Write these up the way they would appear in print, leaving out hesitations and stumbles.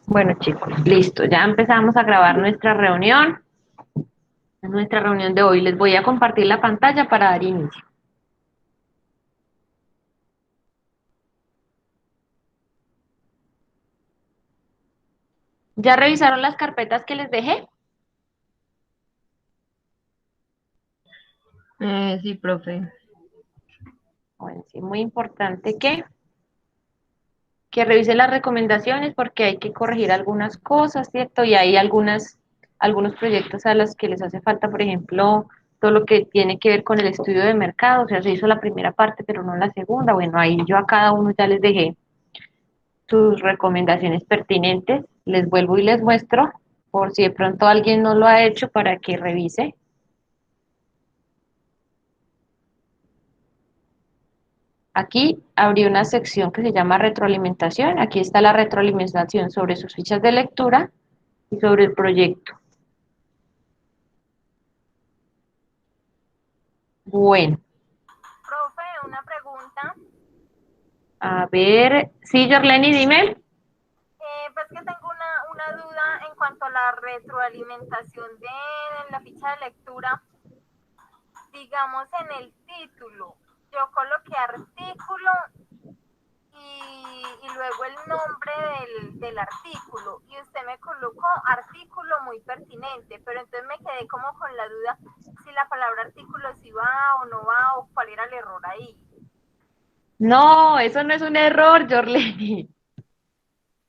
Bueno, chicos, listo. Ya empezamos a grabar nuestra reunión. Es nuestra reunión de hoy. Les voy a compartir la pantalla para dar inicio. ¿Ya revisaron las carpetas que les dejé? Sí, profe. Bueno, sí, muy importante que revisen las recomendaciones porque hay que corregir algunas cosas, ¿cierto? Y hay algunos proyectos a los que les hace falta, por ejemplo, todo lo que tiene que ver con el estudio de mercado. O sea, se hizo la primera parte, pero no la segunda. Bueno, ahí yo a cada uno ya les dejé sus recomendaciones pertinentes. Les vuelvo y les muestro por si de pronto alguien no lo ha hecho para que revise. Aquí abrí una sección que se llama retroalimentación. Aquí está la retroalimentación sobre sus fichas de lectura y sobre el proyecto. Bueno, Profe, una pregunta. a ver, sí, Jorleni, dime. Pues que tengo una duda en cuanto a la retroalimentación de la ficha de lectura. Digamos en el título, yo coloqué artículo y luego el nombre del artículo y usted me colocó artículo muy pertinente, pero entonces me quedé como con la duda si la palabra artículo si va o no va o cuál era el error ahí. No, eso no es un error, Jorleni.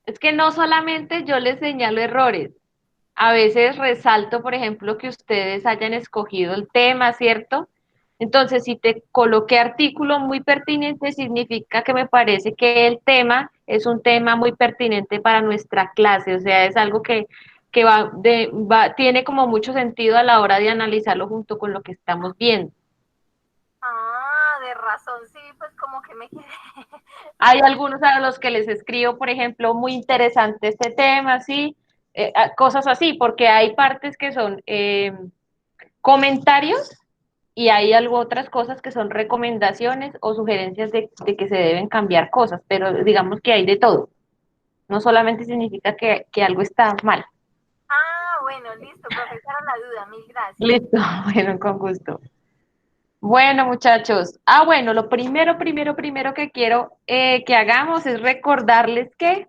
Es que no solamente yo les señalo errores. A veces resalto, por ejemplo, que ustedes hayan escogido el tema, ¿cierto? Entonces, si te coloqué artículo muy pertinente, significa que me parece que el tema es un tema muy pertinente para nuestra clase, o sea, es algo que tiene como mucho sentido a la hora de analizarlo junto con lo que estamos viendo. Ah, de razón, sí, pues como que me quedé. Hay algunos a los que les escribo, por ejemplo, muy interesante este tema, ¿sí? Cosas así, porque hay partes que son comentarios y hay algo, otras cosas que son recomendaciones o sugerencias de que se deben cambiar cosas, pero digamos que hay de todo. No solamente significa que algo está mal. Ah, bueno, listo, profesora, la duda, mil gracias. Listo, bueno, con gusto. Bueno, muchachos. Bueno, lo primero que quiero que hagamos es recordarles que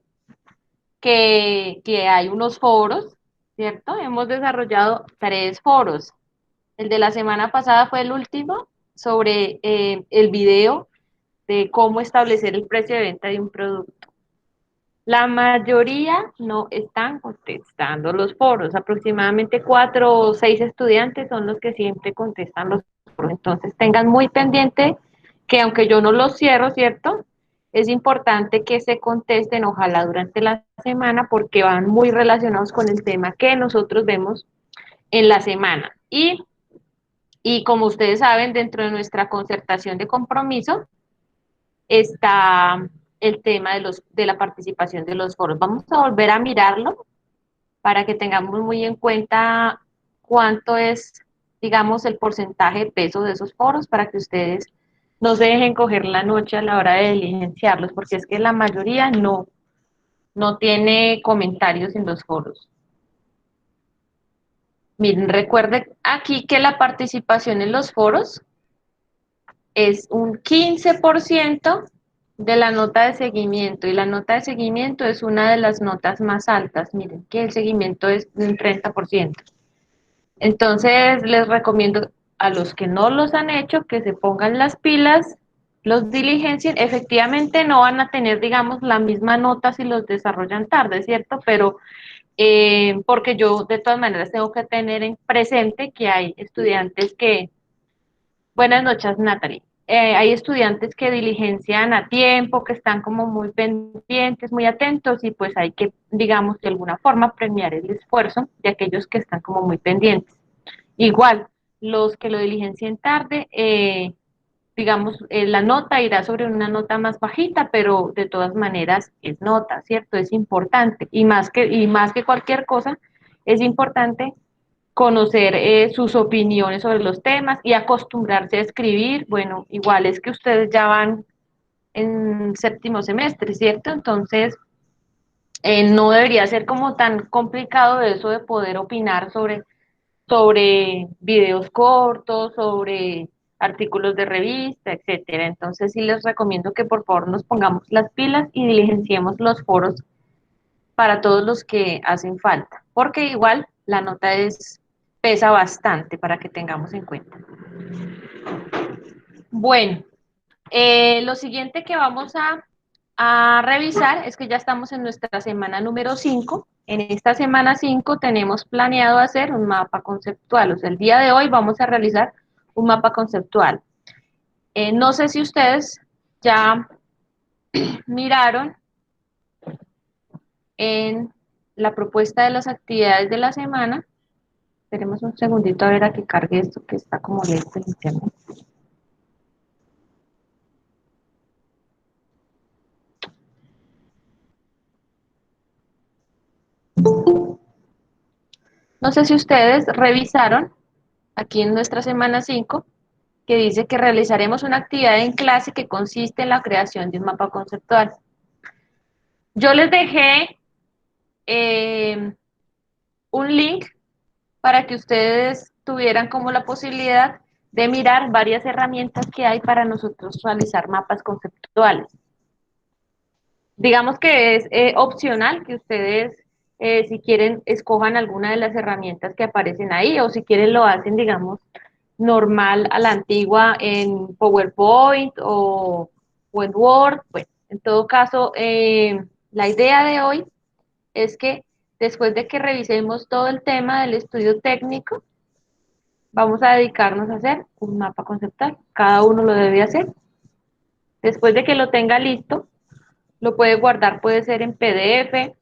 hay unos foros, ¿cierto? Hemos desarrollado 3 foros. El de la semana pasada fue el último sobre el video de cómo establecer el precio de venta de un producto. La mayoría no están contestando los foros, aproximadamente 4 o 6 estudiantes son los que siempre contestan los foros. Entonces tengan muy pendiente que aunque yo no los cierro, ¿cierto? Es importante que se contesten, ojalá durante la semana, porque van muy relacionados con el tema que nosotros vemos en la semana. Y como ustedes saben, dentro de nuestra concertación de compromiso, está el tema de la participación de los foros. Vamos a volver a mirarlo para que tengamos muy en cuenta cuánto es, digamos, el porcentaje de peso de esos foros para que ustedes no se dejen coger la noche a la hora de diligenciarlos, porque es que la mayoría no tiene comentarios en los foros. Miren, recuerden aquí que la participación en los foros es un 15% de la nota de seguimiento y la nota de seguimiento es una de las notas más altas. Miren que el seguimiento es de un 30%. Entonces les recomiendo a los que no los han hecho que se pongan las pilas, los diligencien. Efectivamente no van a tener, digamos, la misma nota si los desarrollan tarde, ¿cierto? Pero porque yo de todas maneras tengo que tener en presente que hay estudiantes que buenas noches, Natalie. Hay estudiantes que diligencian a tiempo, que están como muy pendientes, muy atentos y pues hay que, digamos, de alguna forma premiar el esfuerzo de aquellos que están como muy pendientes. Igual, los que lo diligencien tarde, digamos, la nota irá sobre una nota más bajita, pero de todas maneras es nota, ¿cierto? Es importante y más que cualquier cosa, es importante conocer sus opiniones sobre los temas y acostumbrarse a escribir. Bueno, igual es que ustedes ya van en séptimo semestre, ¿cierto? Entonces, No debería ser como tan complicado eso de poder opinar sobre videos cortos, sobre artículos de revista, etcétera. Entonces sí les recomiendo que por favor nos pongamos las pilas y diligenciemos los foros para todos los que hacen falta, porque igual la nota pesa bastante para que tengamos en cuenta. Bueno, lo siguiente que vamos a revisar es que ya estamos en nuestra semana número 5. En esta semana 5 tenemos planeado hacer un mapa conceptual. O sea, el día de hoy vamos a realizar un mapa conceptual. No sé si ustedes ya miraron en la propuesta de las actividades de la semana. Esperemos un segundito a ver a que cargue esto que está como lento el internet. No sé si ustedes revisaron aquí en nuestra semana 5 que dice que realizaremos una actividad en clase que consiste en la creación de un mapa conceptual. Yo les dejé un link para que ustedes tuvieran como la posibilidad de mirar varias herramientas que hay para nosotros realizar mapas conceptuales. Digamos que es opcional que ustedes, si quieren, escojan alguna de las herramientas que aparecen ahí o si quieren lo hacen, digamos, normal a la antigua en PowerPoint o en Word. Pues, en todo caso, la idea de hoy es que después de que revisemos todo el tema del estudio técnico, vamos a dedicarnos a hacer un mapa conceptual. Cada uno lo debe hacer. Después de que lo tenga listo, lo puede guardar, puede ser en PDF,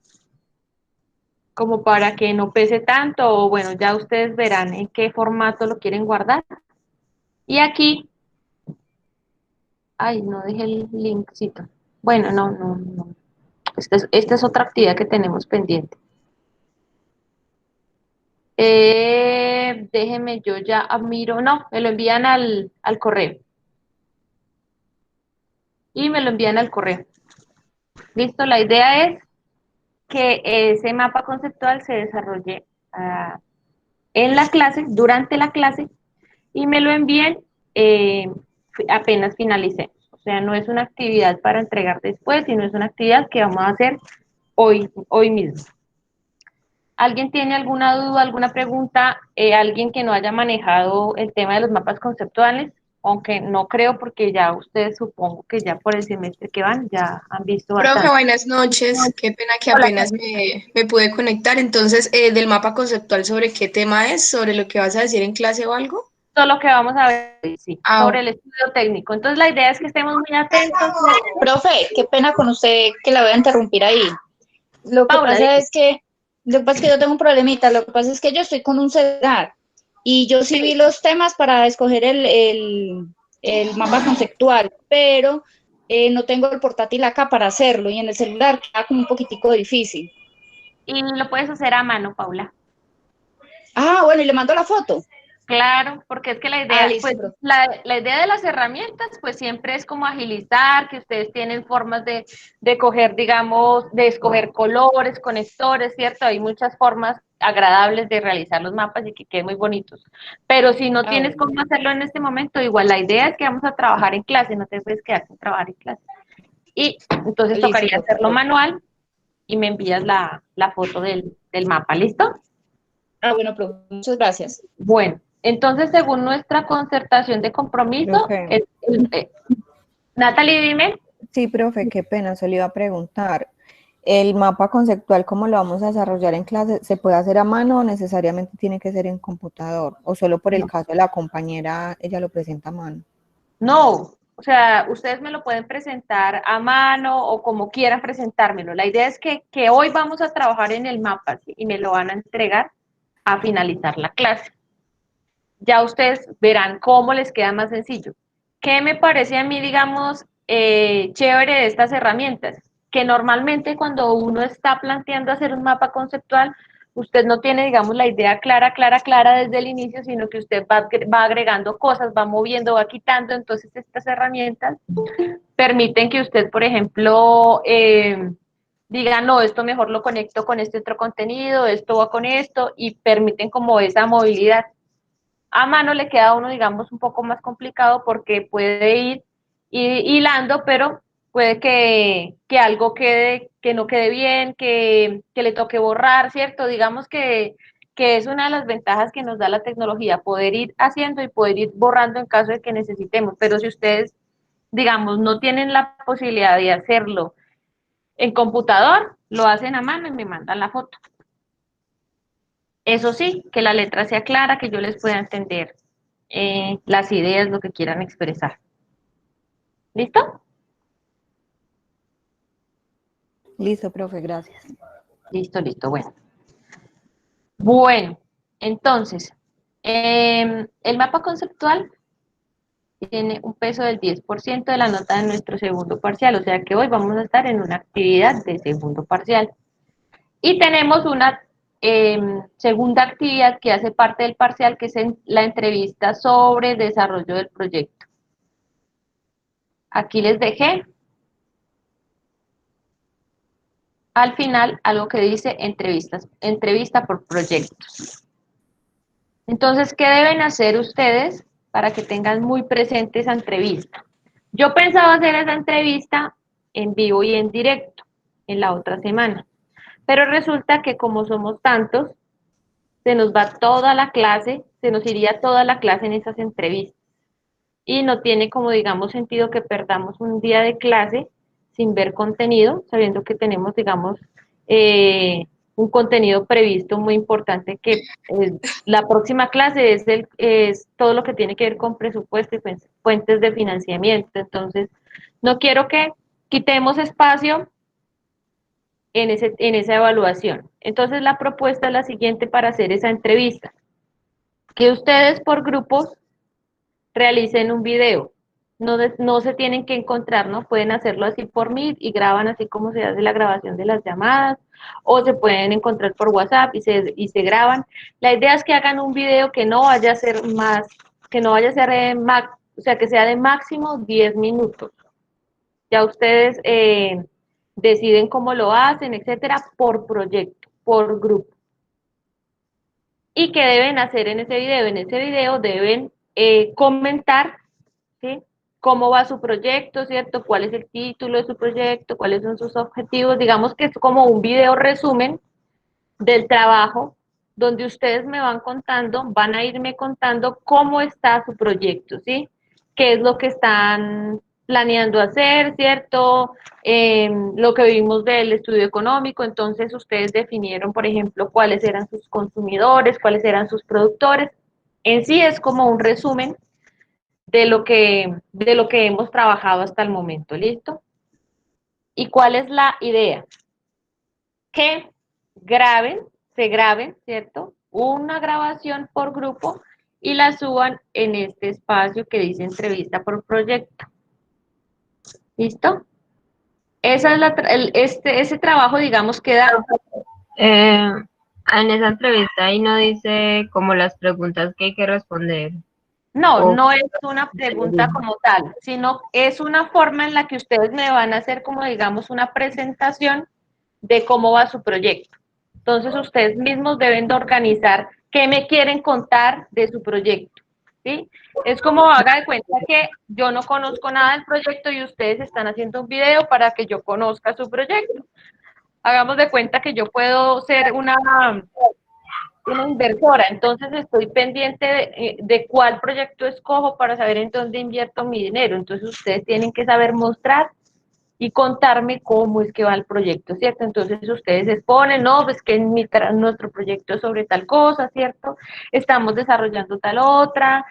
como para que no pese tanto, o bueno, ya ustedes verán en qué formato lo quieren guardar. Y aquí, ay, no dejé el linkcito. Bueno, no. Esta es otra actividad que tenemos pendiente. Déjenme, yo ya miro, no, me lo envían al correo. Y me lo envían al correo. Listo, la idea es que ese mapa conceptual se desarrolle en la clase, durante la clase, y me lo envíen apenas finalicemos. O sea, no es una actividad para entregar después, sino es una actividad que vamos a hacer hoy mismo. ¿Alguien tiene alguna duda, alguna pregunta? ¿Alguien que no haya manejado el tema de los mapas conceptuales? Aunque no creo porque ya ustedes supongo que ya por el semestre que van ya han visto Profe, bastante. buenas noches. Qué pena que Hola, apenas me pude conectar. Entonces, del mapa conceptual, ¿sobre qué tema es? ¿Sobre lo que vas a decir en clase o algo? todo lo que vamos a ver, sí, Ah, sobre el estudio técnico. Entonces la idea es que estemos muy atentos. Profe, qué pena con usted que la voy a interrumpir ahí. Lo que Paula, pasa dime. es que, lo que pasa es que yo tengo un problemita, lo que pasa es que yo estoy con un celular y yo sí vi los temas para escoger el mapa conceptual, pero no tengo el portátil acá para hacerlo y en el celular queda como un poquitico difícil. Y lo puedes hacer a mano, Paula. Ah, bueno, y le mando la foto. Claro, porque es que la Ah, idea, listo, pues profe. la idea de las herramientas, pues siempre es como agilizar, que ustedes tienen formas de coger, digamos, de escoger colores, conectores, ¿cierto? Hay muchas formas agradables de realizar los mapas y que queden muy bonitos. Pero si no Ah, tienes bueno. cómo hacerlo en este momento, igual la idea es que vamos a trabajar en clase, no te puedes quedar sin trabajar en clase. Y entonces Listo, tocaría profe. hacerlo manual y me envías la foto del mapa, ¿listo? Ah, bueno, profe, muchas gracias. Bueno, entonces según nuestra concertación de compromiso, Profe, Natalie, dime, sí, profe, qué pena, se le iba a preguntar. ¿El mapa conceptual, cómo lo vamos a desarrollar en clase, se puede hacer a mano o necesariamente tiene que ser en computador? ¿O solo por el no, caso de la compañera, ella lo presenta a mano? no, o sea, ustedes me lo pueden presentar a mano o como quieran presentármelo. La idea es que hoy vamos a trabajar en el mapa, ¿sí? Y me lo van a entregar a finalizar la clase. Ya ustedes verán cómo les queda más sencillo. ¿Qué me parece a mí, digamos, chévere de estas herramientas? Que normalmente cuando uno está planteando hacer un mapa conceptual, usted no tiene, digamos, la idea clara desde el inicio, sino que usted va agregando cosas, va moviendo, va quitando. Entonces, estas herramientas permiten que usted, por ejemplo, digan, no, esto mejor lo conecto con este otro contenido, esto va con esto, y permiten como esa movilidad. A mano le queda a uno, digamos, un poco más complicado porque puede ir hilando, pero puede que algo quede, que no quede bien, que le toque borrar, ¿cierto? Digamos que es una de las ventajas que nos da la tecnología, poder ir haciendo y poder ir borrando en caso de que necesitemos. Pero si ustedes, digamos, no tienen la posibilidad de hacerlo en computador, lo hacen a mano y me mandan la foto. Eso sí, que la letra sea clara, que yo les pueda entender las ideas, lo que quieran expresar. ¿Listo? Listo, profe, gracias. Listo, listo, bueno. Bueno, entonces, el mapa conceptual tiene un peso del 10% de la nota de nuestro segundo parcial, o sea que hoy vamos a estar en una actividad de segundo parcial. Y tenemos una segunda actividad que hace parte del parcial, que es la entrevista sobre desarrollo del proyecto. Aquí les dejé al final algo que dice entrevista por proyectos. Entonces, ¿qué deben hacer ustedes para que tengan muy presente esa entrevista? Yo pensaba hacer esa entrevista en vivo y en directo en la otra semana, pero resulta que como somos tantos, se nos va toda la clase, se nos iría toda la clase en esas entrevistas. Y no tiene como, digamos, sentido que perdamos un día de clase sin ver contenido, sabiendo que tenemos, digamos, un contenido previsto muy importante que la próxima clase es todo lo que tiene que ver con presupuesto y fuentes de financiamiento. Entonces, no quiero que quitemos espacio en esa evaluación. Entonces, la propuesta es la siguiente para hacer esa entrevista, que ustedes por grupos realicen un video. No, no se tienen que encontrar, ¿no? Pueden hacerlo así por Meet y graban así como se hace la grabación de las llamadas, o se pueden encontrar por WhatsApp y se graban. La idea es que hagan un video que no vaya a ser más, que no vaya a ser, o sea, que sea de máximo 10 minutos. Ya ustedes deciden cómo lo hacen, etcétera, por proyecto, por grupo. ¿Y qué deben hacer en ese video? En ese video deben comentar, ¿sí? Cómo va su proyecto, ¿cierto? ¿Cuál es el título de su proyecto? ¿Cuáles son sus objetivos? Digamos que es como un video resumen del trabajo, donde ustedes me van contando, van a irme contando cómo está su proyecto, ¿sí? ¿Qué es lo que están planeando hacer, ¿cierto? Lo que vimos del estudio económico, entonces ustedes definieron, por ejemplo, cuáles eran sus consumidores, cuáles eran sus productores. En sí es como un resumen de lo que hemos trabajado hasta el momento, ¿listo? ¿Y cuál es la idea? Que se graben, ¿cierto? Una grabación por grupo y la suban en este espacio que dice entrevista por proyecto. ¿Listo? Esa es ese trabajo, digamos, queda. Eh, en esa entrevista ahí no dice como las preguntas que hay que responder. No, O, no es una pregunta como tal, sino es una forma en la que ustedes me van a hacer como, digamos, una presentación de cómo va su proyecto. Entonces, ustedes mismos deben de organizar qué me quieren contar de su proyecto, ¿sí? Es como haga de cuenta que yo no conozco nada del proyecto y ustedes están haciendo un video para que yo conozca su proyecto. Hagamos de cuenta que yo puedo ser una inversora, entonces estoy pendiente de cuál proyecto escojo para saber en dónde invierto mi dinero. Entonces, ustedes tienen que saber mostrar y contarme cómo es que va el proyecto, ¿cierto? Entonces ustedes exponen, no, pues que nuestro proyecto es sobre tal cosa, ¿cierto? Estamos desarrollando tal otra,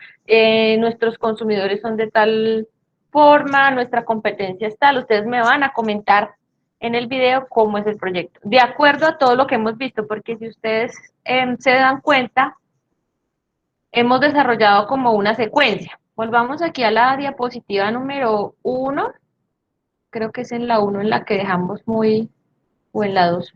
nuestros consumidores son de tal forma, nuestra competencia es tal, ustedes me van a comentar en el video cómo es el proyecto, de acuerdo a todo lo que hemos visto, porque si ustedes se dan cuenta, hemos desarrollado como una secuencia. Volvamos aquí a la diapositiva número 1. Creo que es en la 1 en la que dejamos muy, o en la 2.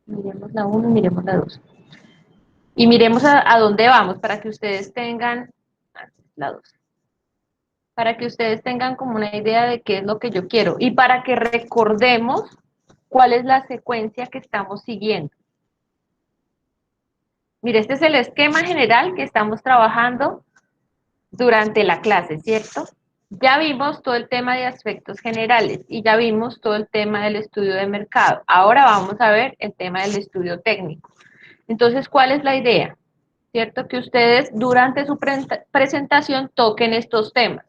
Miremos la 1 y miremos la 2. Y miremos a dónde vamos para que ustedes tengan la 2. para que ustedes tengan como una idea de qué es lo que yo quiero y para que recordemos cuál es la secuencia que estamos siguiendo. Mire, este es el esquema general que estamos trabajando durante la clase, ¿cierto? Ya vimos todo el tema de aspectos generales y ya vimos todo el tema del estudio de mercado. Ahora vamos a ver el tema del estudio técnico. Entonces, ¿cuál es la idea? ¿Cierto? Que ustedes durante su presentación toquen estos temas,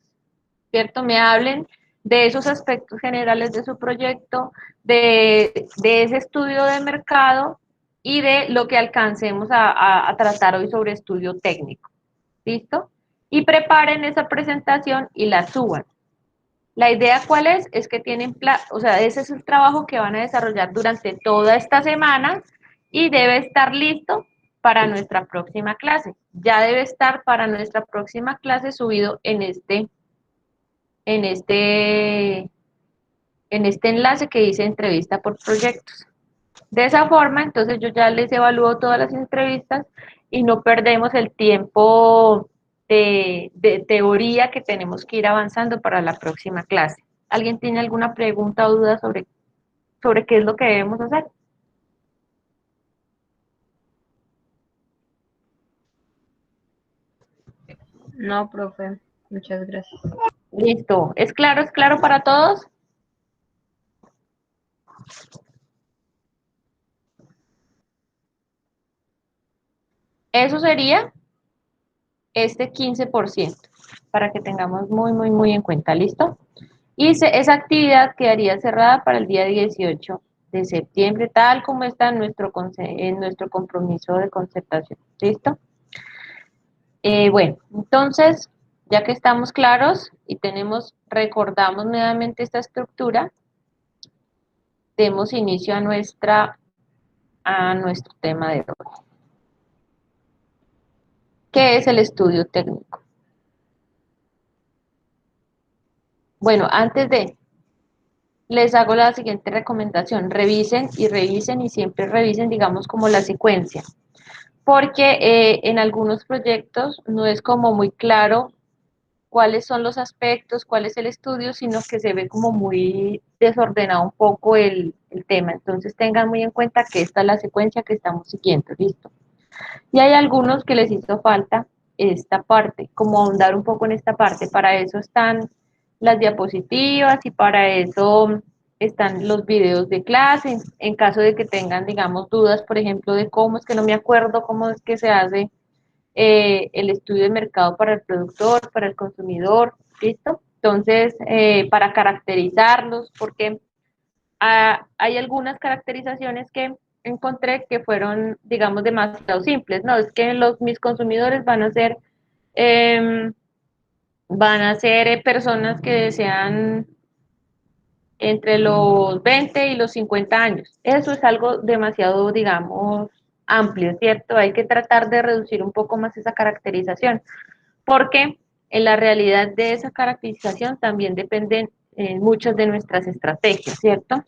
¿cierto? Me hablen de esos aspectos generales de su proyecto, de ese estudio de mercado y de lo que alcancemos a tratar hoy sobre estudio técnico. ¿Listo? Y preparen esa presentación y la suban. La idea cuál es? Es que tienen, o sea, ese es el trabajo que van a desarrollar durante toda esta semana y debe estar listo para nuestra próxima clase. Ya debe estar para nuestra próxima clase subido en este, en este enlace que dice entrevista por proyectos. De esa forma, entonces yo ya les evalúo todas las entrevistas y no perdemos el tiempo de teoría que tenemos que ir avanzando para la próxima clase. ¿Alguien tiene alguna pregunta o duda sobre qué es lo que debemos hacer? No, profe, muchas gracias. Listo. ¿Es claro? ¿Es claro para todos? Eso sería este 15%, para que tengamos muy, muy, muy en cuenta. ¿Listo? Y esa actividad quedaría cerrada para el día 18 de septiembre, tal como está en nuestro compromiso de concertación. ¿Listo? Bueno, entonces, ya que estamos claros y recordamos nuevamente esta estructura, demos inicio a nuestro tema de hoy. ¿Qué es el estudio técnico? Bueno, les hago la siguiente recomendación. Revisen y siempre revisen, digamos, como la secuencia. Porque en algunos proyectos no es como muy claro cuáles son los aspectos, cuál es el estudio, sino que se ve como muy desordenado un poco el tema. Entonces tengan muy en cuenta que esta es la secuencia que estamos siguiendo, ¿listo? Y hay algunos que les hizo falta esta parte, como ahondar un poco en esta parte. Para eso están las diapositivas y para eso están los videos de clase, en caso de que tengan, digamos, dudas, por ejemplo, de cómo es que no me acuerdo, cómo es que se hace el estudio de mercado para el productor, para el consumidor, ¿listo? Entonces, para caracterizarlos, porque hay algunas caracterizaciones que encontré que fueron, digamos, demasiado simples, ¿no? Es que mis consumidores eh, van a ser personas que sean entre los 20 y los 50 años. Eso es algo demasiado, digamos, amplio, ¿cierto? Hay que tratar de reducir un poco más esa caracterización, porque en la realidad de esa caracterización también dependen muchas de nuestras estrategias, ¿cierto?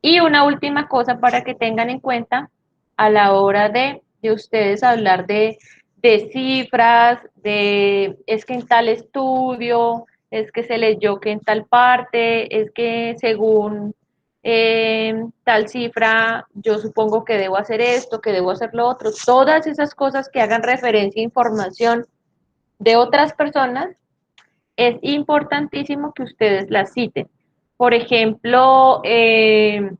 Y una última cosa para que tengan en cuenta a la hora de ustedes hablar de cifras, es que en tal estudio, es que se leyó que en tal parte, es que según tal cifra, yo supongo que debo hacer esto, que debo hacer lo otro. Todas esas cosas que hagan referencia a información de otras personas, es importantísimo que ustedes las citen. Por ejemplo, el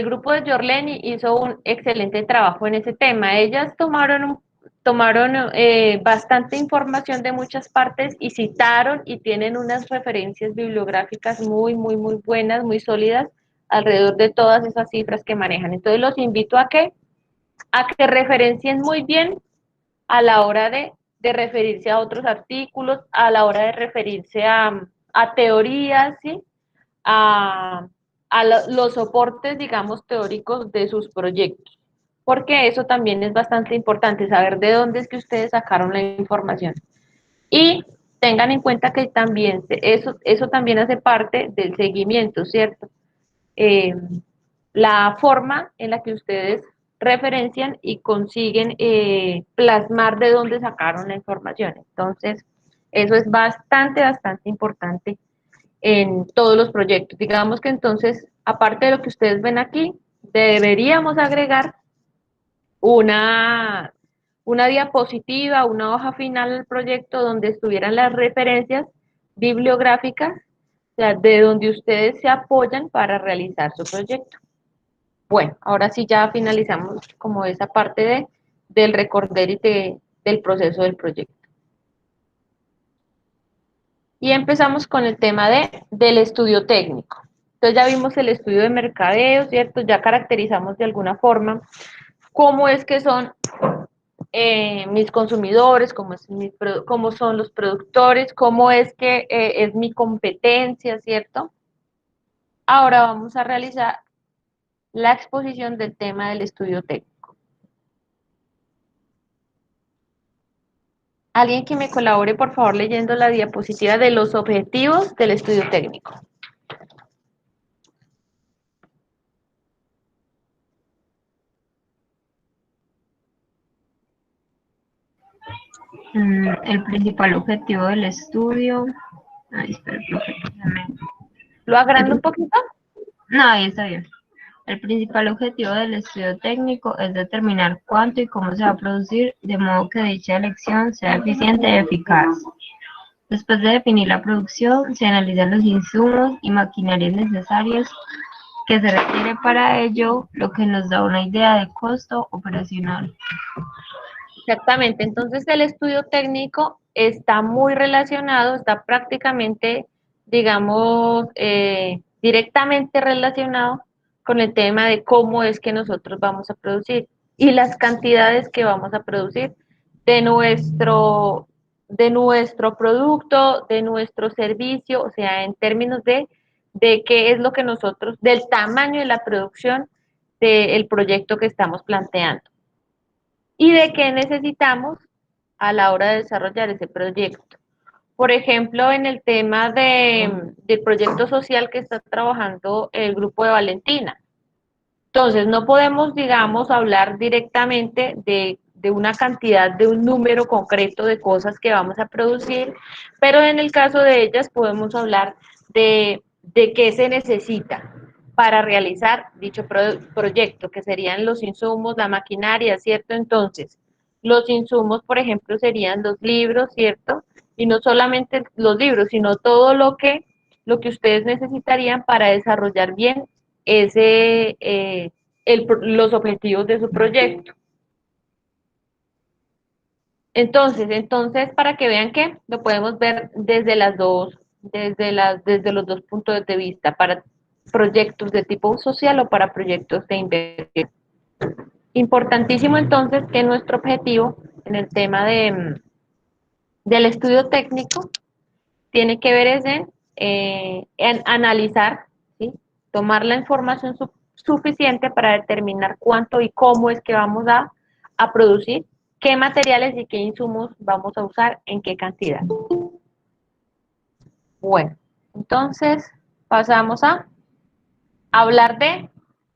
grupo de Jorleni hizo un excelente trabajo en ese tema. Ellas tomaron bastante información de muchas partes y citaron y tienen unas referencias bibliográficas muy, muy, muy buenas, muy sólidas alrededor de todas esas cifras que manejan. Entonces los invito a que referencien muy bien a la hora de referirse a otros artículos, a la hora de referirse a teorías, ¿sí? a, los soportes, digamos, teóricos de sus proyectos, porque eso también es bastante importante, saber de dónde es que ustedes sacaron la información. Y tengan en cuenta que también eso también hace parte del seguimiento, ¿cierto? La forma en la que ustedes referencian y consiguen plasmar de dónde sacaron la información. Entonces, eso es bastante, bastante importante en todos los proyectos. Digamos que entonces, aparte de lo que ustedes ven aquí, deberíamos agregar una, una diapositiva, una hoja final del proyecto donde estuvieran las referencias bibliográficas, o sea, de donde ustedes se apoyan para realizar su proyecto. Bueno, ahora sí ya finalizamos como esa parte del recorder y del proceso del proyecto. Y empezamos con el tema del estudio técnico. Entonces ya vimos el estudio de mercadeo, ¿cierto? Ya caracterizamos de alguna forma cómo es que son mis consumidores, cómo son los productores, cómo es que es mi competencia, ¿cierto? Ahora vamos a realizar la exposición del tema del estudio técnico. Alguien que me colabore, por favor, leyendo la diapositiva de los objetivos del estudio técnico. El principal objetivo del estudio. Ay, espera, profe, ¿Lo agrando un poquito? No, ahí está bien. El principal objetivo del estudio técnico es determinar cuánto y cómo se va a producir, de modo que dicha elección sea eficiente y eficaz. Después de definir la producción, se analizan los insumos y maquinarias necesarios que se requiere para ello, lo que nos da una idea de costo operacional. Exactamente, entonces el estudio técnico está muy relacionado, está prácticamente, digamos, directamente relacionado con el tema de cómo es que nosotros vamos a producir y las cantidades que vamos a producir de nuestro producto, de nuestro servicio, o sea, en términos de qué es lo que nosotros, del tamaño de la producción del proyecto que estamos planteando y de qué necesitamos a la hora de desarrollar ese proyecto. Por ejemplo, en el tema del proyecto social que está trabajando el grupo de Valentina. Entonces, no podemos, digamos, hablar directamente de una cantidad, de un número concreto de cosas que vamos a producir, pero en el caso de ellas podemos hablar de qué se necesita para realizar dicho proyecto, que serían los insumos, la maquinaria, ¿cierto? Entonces, los insumos, por ejemplo, serían los libros, ¿cierto? Y no solamente los libros, sino todo lo que ustedes necesitarían para desarrollar bien los objetivos de su proyecto. Entonces, para que vean que lo podemos ver desde los dos puntos de vista, para proyectos de tipo social o para proyectos de inversión. Importantísimo entonces que nuestro objetivo en el tema del estudio técnico tiene que ver en analizar, ¿sí? Tomar la información suficiente para determinar cuánto y cómo es que vamos a producir, qué materiales y qué insumos vamos a usar, en qué cantidad. Bueno, entonces pasamos a hablar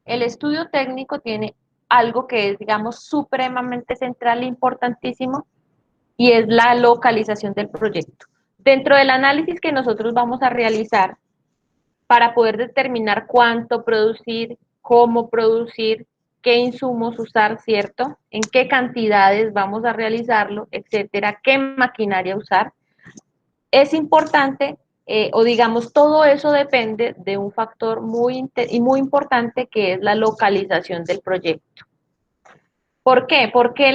el estudio técnico tiene algo que es, digamos, supremamente central e importantísimo, y es la localización del proyecto. Dentro del análisis que nosotros vamos a realizar para poder determinar cuánto producir, cómo producir, qué insumos usar, ¿cierto? En qué cantidades vamos a realizarlo, etcétera, qué maquinaria usar. Es importante, o digamos, todo eso depende de un factor muy importante que es la localización del proyecto. ¿Por qué? Porque de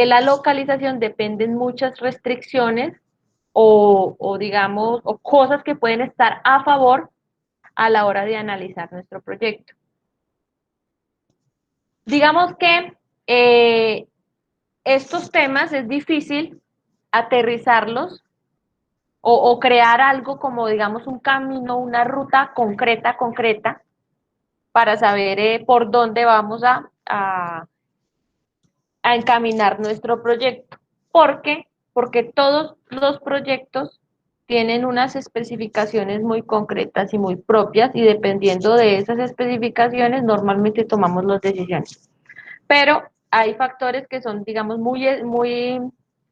la localización dependen muchas restricciones o digamos, o cosas que pueden estar a favor a la hora de analizar nuestro proyecto. Digamos que estos temas es difícil aterrizarlos o crear algo como, digamos, un camino, una ruta concreta, para saber por dónde vamos a encaminar nuestro proyecto. ¿Por qué? Porque todos los proyectos tienen unas especificaciones muy concretas y muy propias, y dependiendo de esas especificaciones, normalmente tomamos las decisiones. Pero hay factores que son, digamos, muy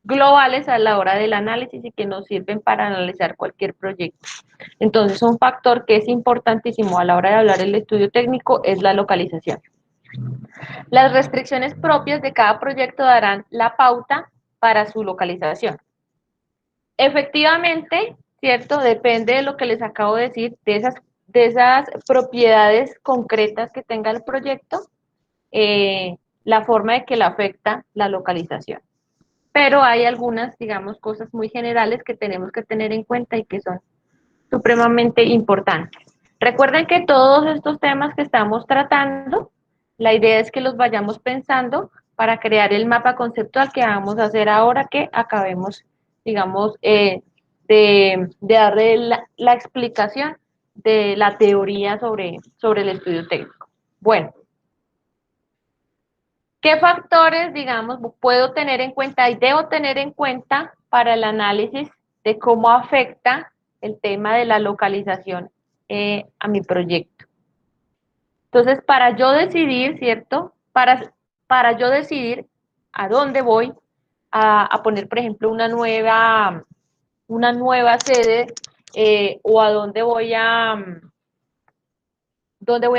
globales a la hora del análisis y que nos sirven para analizar cualquier proyecto. Entonces, un factor que es importantísimo a la hora de hablar del estudio técnico es la localización. Las restricciones propias de cada proyecto darán la pauta para su localización. Efectivamente, ¿cierto? Depende de lo que les acabo de decir, de esas propiedades concretas que tenga el proyecto, la forma de que le afecta la localización. Pero hay algunas, digamos, cosas muy generales que tenemos que tener en cuenta y que son supremamente importantes. Recuerden que todos estos temas que estamos tratando, la idea es que los vayamos pensando para crear el mapa conceptual que vamos a hacer ahora que acabemos, digamos, de darle la explicación de la teoría sobre el estudio técnico. Bueno, ¿qué factores, digamos, puedo tener en cuenta y debo tener en cuenta para el análisis de cómo afecta el tema de la localización a mi proyecto? Entonces, para yo decidir, ¿cierto? Para yo decidir a dónde voy a poner, por ejemplo, una nueva sede, o a dónde voy a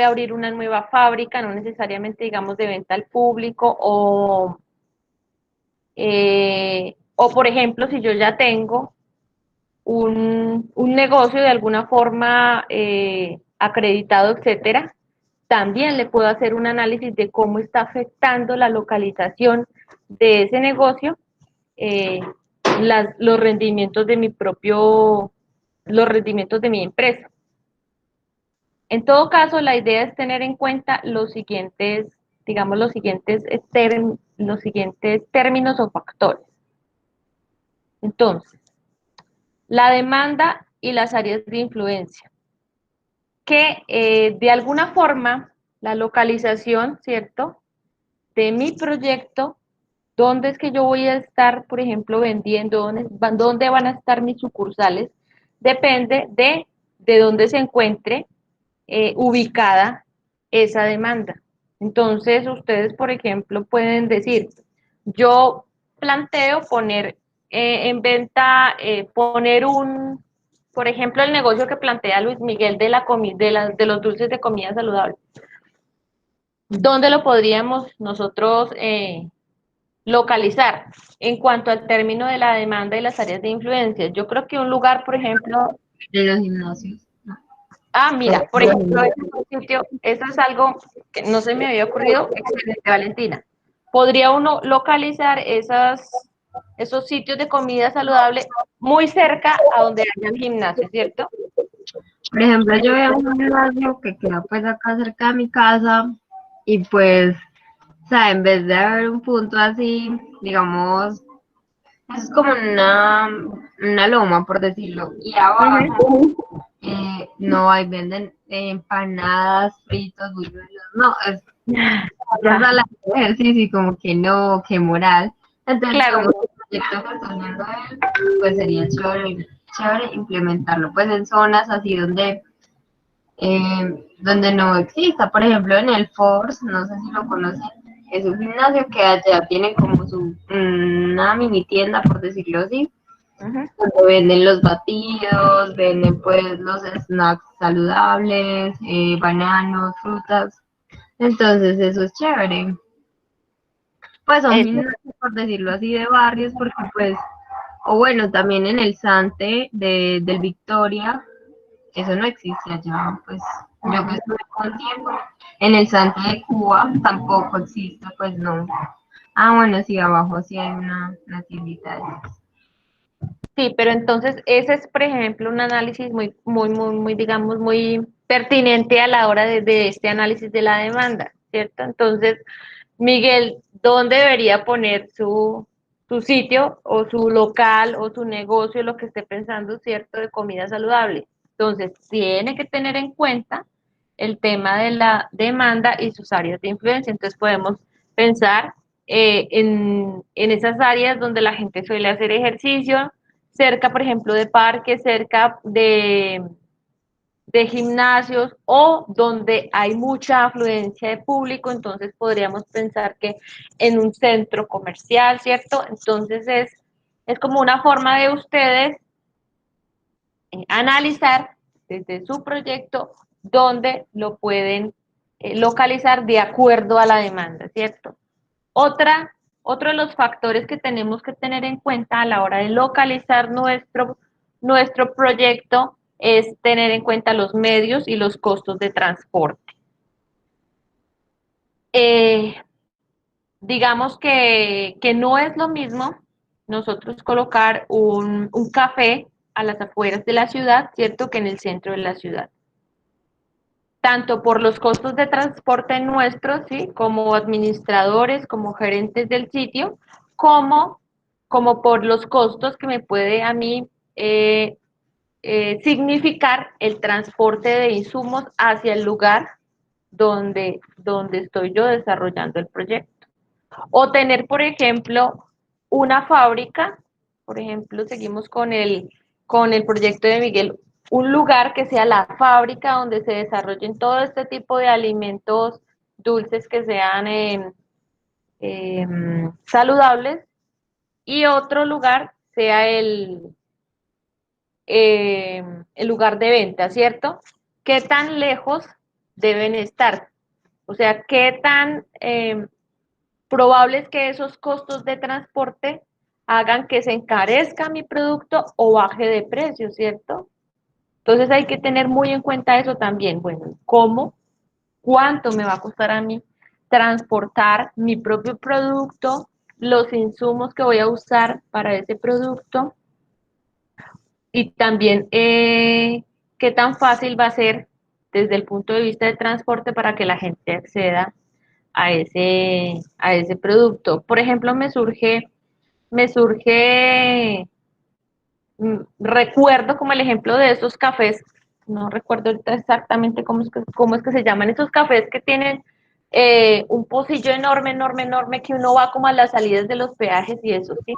abrir una nueva fábrica, no necesariamente, digamos, de venta al público, o por ejemplo, si yo ya tengo un negocio de alguna forma acreditado, etcétera, también le puedo hacer un análisis de cómo está afectando la localización de ese negocio, eh, los rendimientos de los rendimientos de mi empresa. En todo caso, la idea es tener en cuenta los siguientes, digamos, los siguientes términos o factores. Entonces, la demanda y las áreas de influencia, que de alguna forma la localización, ¿cierto?, de mi proyecto, dónde es que yo voy a estar, por ejemplo, vendiendo, dónde van a estar mis sucursales, depende de dónde se encuentre ubicada esa demanda. Entonces, ustedes, por ejemplo, pueden decir, yo planteo poner en venta, por ejemplo, el negocio que plantea Luis Miguel de los dulces de comida saludable. ¿Dónde lo podríamos nosotros localizar en cuanto al término de la demanda y las áreas de influencia? Yo creo que un lugar, por ejemplo, De los gimnasios. mira, por ejemplo, ese es un sitio, eso es algo que no se me había ocurrido. Excelente, Valentina. Podría uno localizar esos sitios de comida saludable muy cerca a donde haya gimnasio, ¿cierto? Por ejemplo, yo veo un gimnasio que queda pues acá cerca de mi casa y pues, o sea, en vez de haber un punto así, digamos, es como una loma, por decirlo, y abajo no hay, venden empanadas, fritos, buñuelos, no, es gracias a la ejercicio y como que no, qué moral. Entonces, Claro. como el proyecto que está haciendo él, pues sería chévere implementarlo pues en zonas así donde no exista. Por ejemplo, en el Force, no sé si lo conocen, es un gimnasio que allá tiene como una mini tienda, por decirlo así, donde venden los batidos, venden pues los snacks saludables, bananos, frutas. Entonces eso es chévere. Pues son gimnasios, por decirlo así, de barrios, porque pues, o bueno, también en el Sante del Victoria, eso no existe allá, pues yo que estuve con tiempo. En el Sante de Cuba tampoco existe, pues no. Ah, bueno, sí, abajo sí hay una tiendita de esas. Sí, pero entonces ese es, por ejemplo, un análisis muy, digamos, muy pertinente a la hora de este análisis de la demanda, ¿cierto? Entonces, Miguel, ¿dónde debería poner su sitio o su local o su negocio, lo que esté pensando, ¿cierto?, de comida saludable? Entonces, tiene que tener en cuenta el tema de la demanda y sus áreas de influencia. Entonces, podemos pensar en esas áreas donde la gente suele hacer ejercicio, cerca, por ejemplo, de parques, cerca de gimnasios o donde hay mucha afluencia de público, entonces podríamos pensar que en un centro comercial, ¿cierto? Entonces es como una forma de ustedes analizar desde su proyecto dónde lo pueden localizar de acuerdo a la demanda, ¿cierto? Otro de los factores que tenemos que tener en cuenta a la hora de localizar nuestro proyecto es tener en cuenta los medios y los costos de transporte. Digamos que no es lo mismo nosotros colocar un café a las afueras de la ciudad, ¿cierto?, que en el centro de la ciudad. Tanto por los costos de transporte nuestros, ¿sí?, como administradores, como gerentes del sitio, como por los costos que me puede a mí significar el transporte de insumos hacia el lugar donde estoy yo desarrollando el proyecto. O tener, por ejemplo, una fábrica, por ejemplo, seguimos con el proyecto de Miguel, un lugar que sea la fábrica donde se desarrollen todo este tipo de alimentos dulces que sean saludables, y otro lugar sea el lugar de venta, ¿cierto? ¿Qué tan lejos deben estar? O sea, ¿qué tan probable es que esos costos de transporte hagan que se encarezca mi producto o baje de precio, ¿cierto? Entonces hay que tener muy en cuenta eso también. Bueno, ¿cómo? ¿Cuánto me va a costar a mí transportar mi propio producto, los insumos que voy a usar para ese producto? Y también qué tan fácil va a ser desde el punto de vista de transporte para que la gente acceda a ese producto. Por ejemplo, recuerdo como el ejemplo de esos cafés, no recuerdo ahorita exactamente cómo es que se llaman esos cafés que tienen un pocillo enorme, enorme, enorme, que uno va como a las salidas de los peajes y eso, ¿sí?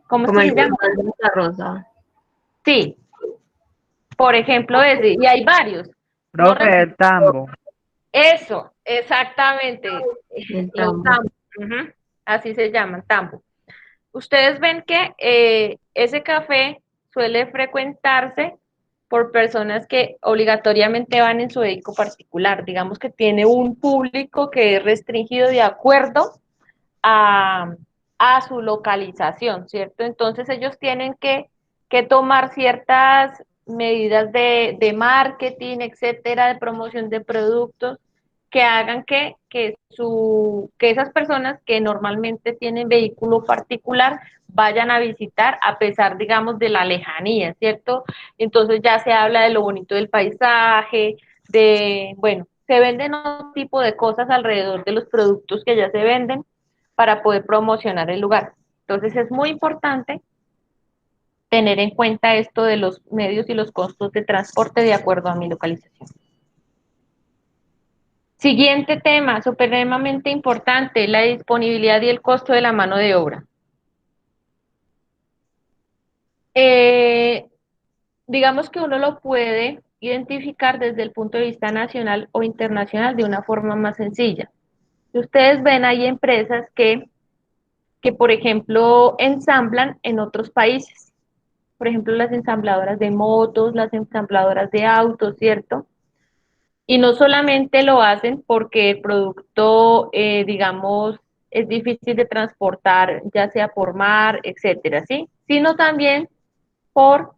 ¿Cómo es Como que el se llama? portal de Santa Rosa. Sí, por ejemplo ese, y hay varios. No Profe, el tambo. Eso, exactamente. El Los tambo. tambos, ujú, así se llaman, tambo. Ustedes ven que ese café suele frecuentarse por personas que obligatoriamente van en su vehículo particular. Digamos que tiene un público que es restringido de acuerdo a, a su localización, ¿cierto? Entonces ellos tienen que tomar ciertas medidas de marketing, etcétera, de promoción de productos que hagan que esas personas que normalmente tienen vehículo particular vayan a visitar a pesar, digamos, de la lejanía, ¿cierto? Entonces ya se habla de lo bonito del paisaje, bueno, se venden otro tipo de cosas alrededor de los productos que ya se venden para poder promocionar el lugar. Entonces es muy importante tener en cuenta esto de los medios y los costos de transporte de acuerdo a mi localización. Siguiente tema, supremamente importante, la disponibilidad y el costo de la mano de obra. Eh, digamos que uno lo puede identificar desde el punto de vista nacional o internacional de una forma más sencilla. Si ustedes ven, hay empresas que, por ejemplo, ensamblan en otros países. Por ejemplo, las ensambladoras de motos, las ensambladoras de autos, ¿cierto? Y no solamente lo hacen porque el producto, digamos, es difícil de transportar, ya sea por mar, etcétera, ¿sí? Sino también por,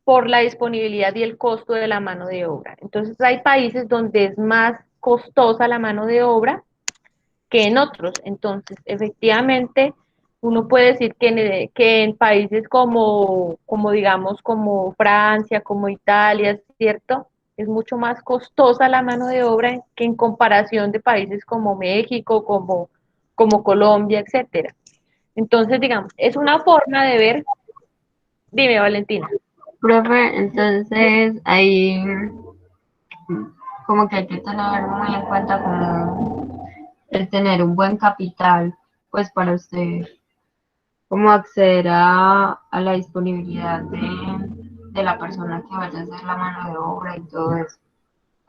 por la disponibilidad y el costo de la mano de obra. Entonces, hay países donde es más costosa la mano de obra que en otros. Entonces, efectivamente, uno puede decir que en países como, digamos, como Francia, como Italia, ¿cierto? Es mucho más costosa la mano de obra que en comparación de países como México, como Colombia, etcétera. Entonces, digamos, es una forma de ver, dime, Valentina. Profe, entonces ahí como que hay que tener muy en cuenta como el tener un buen capital, pues para usted cómo acceder a la disponibilidad de la persona que vaya a hacer la mano de obra y todo eso.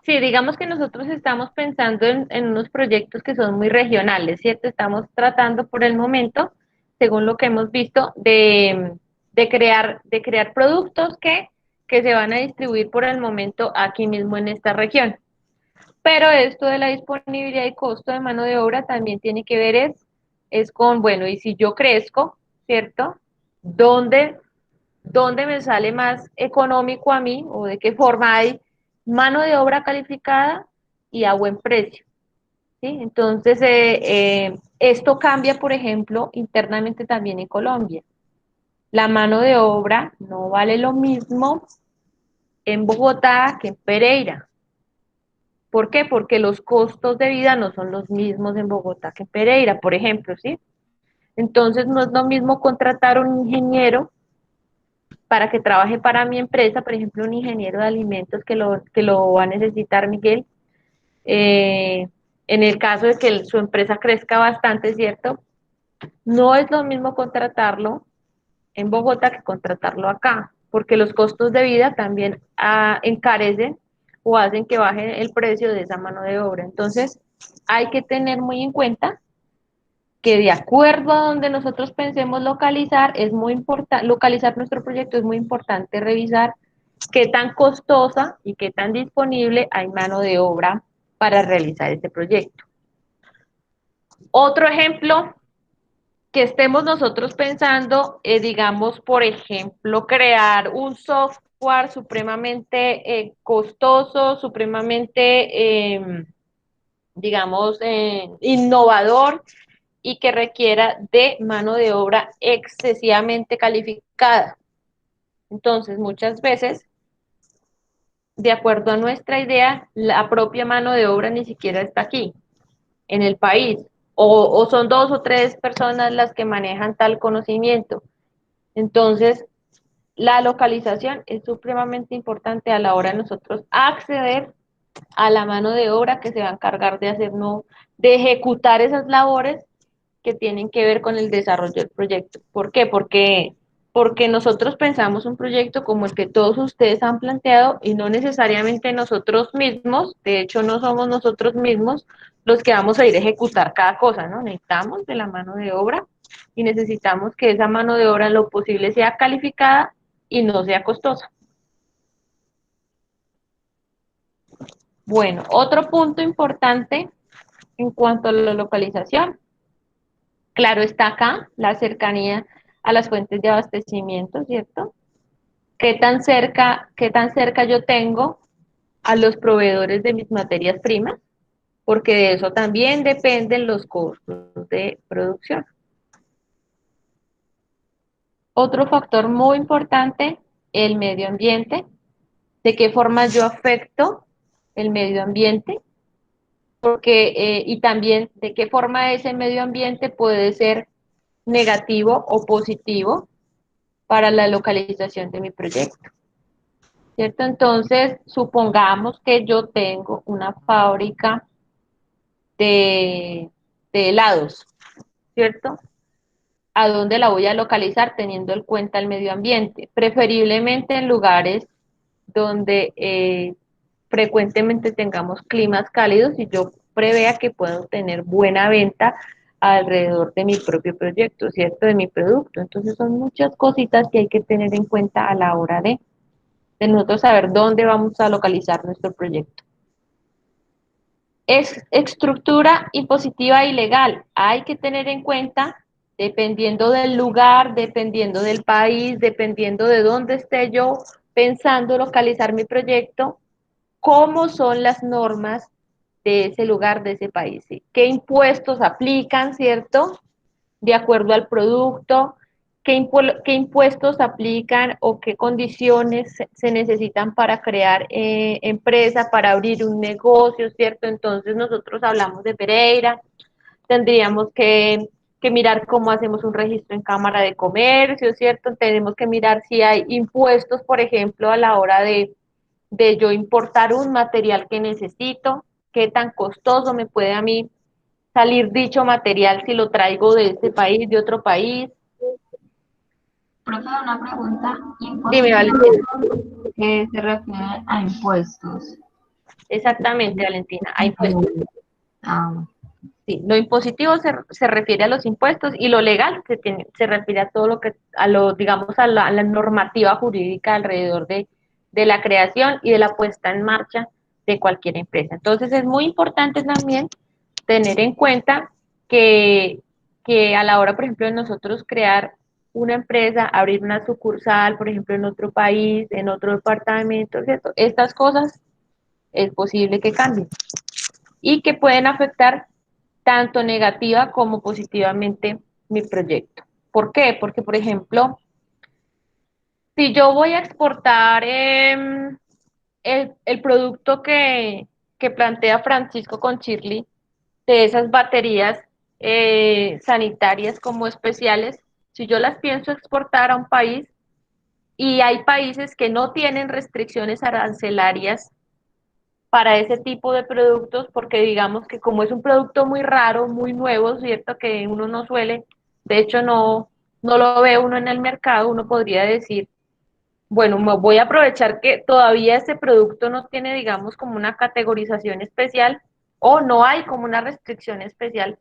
Sí, digamos que nosotros estamos pensando en unos proyectos que son muy regionales, ¿cierto? Estamos tratando por el momento, según lo que hemos visto, de crear productos que se van a distribuir por el momento aquí mismo en esta región. Pero esto de la disponibilidad y costo de mano de obra también tiene que ver es con, bueno, y si yo crezco, ¿cierto? ¿Dónde ¿Dónde me sale más económico a mí o de qué forma hay mano de obra calificada y a buen precio? ¿Sí? Entonces, esto cambia, por ejemplo, internamente también en Colombia. La mano de obra no vale lo mismo en Bogotá que en Pereira. ¿Por qué? Porque los costos de vida no son los mismos en Bogotá que en Pereira, por ejemplo, ¿sí? Entonces, no es lo mismo contratar un ingeniero para que trabaje para mi empresa, por ejemplo, un ingeniero de alimentos que lo va a necesitar Miguel, eh, en el caso de que su empresa crezca bastante, ¿cierto? No es lo mismo contratarlo en Bogotá que contratarlo acá, porque los costos de vida también encarecen o hacen que baje el precio de esa mano de obra. Entonces, hay que tener muy en cuenta que de acuerdo a donde nosotros pensemos localizar, es muy importante, localizar nuestro proyecto es muy importante revisar qué tan costosa y qué tan disponible hay mano de obra para realizar este proyecto. Otro ejemplo que estemos nosotros pensando, digamos, por ejemplo, crear un software supremamente costoso, supremamente, digamos, innovador y que requiera de mano de obra excesivamente calificada. Entonces, muchas veces, de acuerdo a nuestra idea, la propia mano de obra ni siquiera está aquí, en el país, o son dos o tres personas las que manejan tal conocimiento. Entonces, la localización es supremamente importante a la hora de nosotros acceder a la mano de obra que se va a encargar de hacer, no, de ejecutar esas labores que tienen que ver con el desarrollo del proyecto. ¿Por qué? Porque nosotros pensamos un proyecto como el que todos ustedes han planteado y no necesariamente nosotros mismos, de hecho no somos nosotros mismos los que vamos a ir a ejecutar cada cosa, ¿no? Necesitamos de la mano de obra y necesitamos que esa mano de obra en lo posible sea calificada y no sea costosa. Bueno, otro punto importante en cuanto a la localización. Claro está acá la cercanía a las fuentes de abastecimiento, ¿cierto? Qué tan cerca yo tengo a los proveedores de mis materias primas? Porque de eso también dependen los costos de producción. Otro factor muy importante, el medio ambiente. ¿De qué forma yo afecto el medio ambiente? Porque, y también de qué forma ese medio ambiente puede ser negativo o positivo para la localización de mi proyecto, ¿cierto? Entonces, supongamos que yo tengo una fábrica de, de helados, ¿cierto? ¿A dónde la voy a localizar teniendo en cuenta el medio ambiente? Preferiblemente en lugares donde frecuentemente tengamos climas cálidos y yo prevea que puedo tener buena venta alrededor de mi propio proyecto, ¿cierto? De mi producto. Entonces son muchas cositas que hay que tener en cuenta a la hora de nosotros saber dónde vamos a localizar nuestro proyecto. Es estructura impositiva y legal. Hay que tener en cuenta, dependiendo del lugar, dependiendo del país, dependiendo de dónde esté yo pensando localizar mi proyecto, cómo son las normas de ese lugar, de ese país, ¿sí? ¿Qué impuestos aplican, cierto? De acuerdo al producto, qué impuestos aplican o qué condiciones se necesitan para crear empresa, para abrir un negocio, ¿cierto? Entonces nosotros hablamos de Pereira, tendríamos que mirar cómo hacemos un registro en Cámara de Comercio, ¿cierto? Tenemos que mirar si hay impuestos, por ejemplo, a la hora de yo importar un material que necesito, qué tan costoso me puede a mí salir dicho material si lo traigo de este país, de otro país. Profe, una pregunta. Dime, Impositivos Valentina. que se refiere a impuestos. Exactamente, Valentina. Hay impuestos. Ah, Sí, lo impositivo se refiere a los impuestos y lo legal se refiere a todo lo que, a lo, digamos, a la normativa jurídica alrededor de la creación y de la puesta en marcha de cualquier empresa. Entonces es muy importante también tener en cuenta que, que a la hora, por ejemplo, de nosotros crear una empresa, abrir una sucursal, por ejemplo, en otro país, en otro departamento, ¿cierto? Estas cosas es posible que cambien y que pueden afectar tanto negativa como positivamente mi proyecto. ¿Por qué? Porque, por ejemplo, si yo voy a exportar el producto que plantea Francisco con Shirley, de esas baterías sanitarias como especiales, si yo las pienso exportar a un país y hay países que no tienen restricciones arancelarias para ese tipo de productos, porque digamos que como es un producto muy raro, muy nuevo, ¿cierto? Que uno no suele, de hecho no lo ve uno en el mercado, uno podría decir, bueno, me voy a aprovechar que todavía ese producto no tiene, digamos, como una categorización especial o no hay como una restricción especial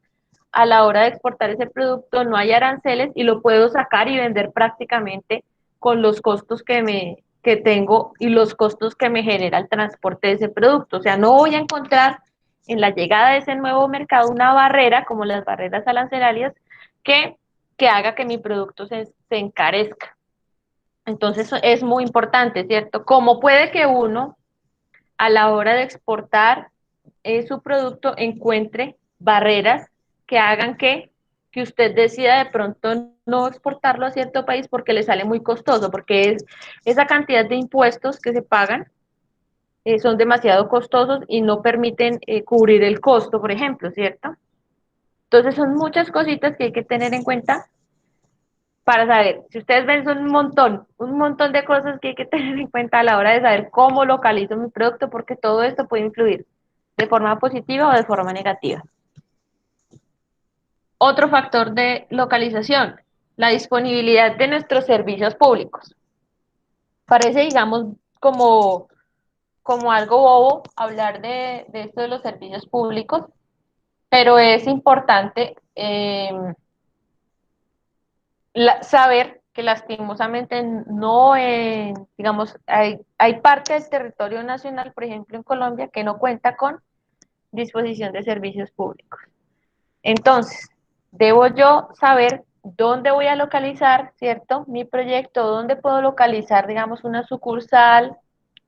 a la hora de exportar ese producto, no hay aranceles y lo puedo sacar y vender prácticamente con los costos que tengo y los costos que me genera el transporte de ese producto. O sea, no voy a encontrar en la llegada de ese nuevo mercado una barrera, como las barreras arancelarias, que, que haga que mi producto se encarezca. Entonces, eso es muy importante, ¿cierto? Como puede que uno, a la hora de exportar su producto, encuentre barreras que hagan que usted decida de pronto no exportarlo a cierto país porque le sale muy costoso, porque es esa cantidad de impuestos que se pagan son demasiado costosos y no permiten cubrir el costo, por ejemplo, ¿cierto? Entonces son muchas cositas que hay que tener en cuenta para saber. Si ustedes ven, son un montón de cosas que hay que tener en cuenta a la hora de saber cómo localizo mi producto, porque todo esto puede influir de forma positiva o de forma negativa. Otro factor de localización, la disponibilidad de nuestros servicios públicos. Parece, digamos, como algo bobo hablar de esto de los servicios públicos, pero es importante saber que lastimosamente no, digamos, hay parte del territorio nacional, por ejemplo en Colombia, que no cuenta con disposición de servicios públicos. Entonces, debo yo saber dónde voy a localizar, ¿cierto? Mi proyecto, dónde puedo localizar, digamos, una sucursal,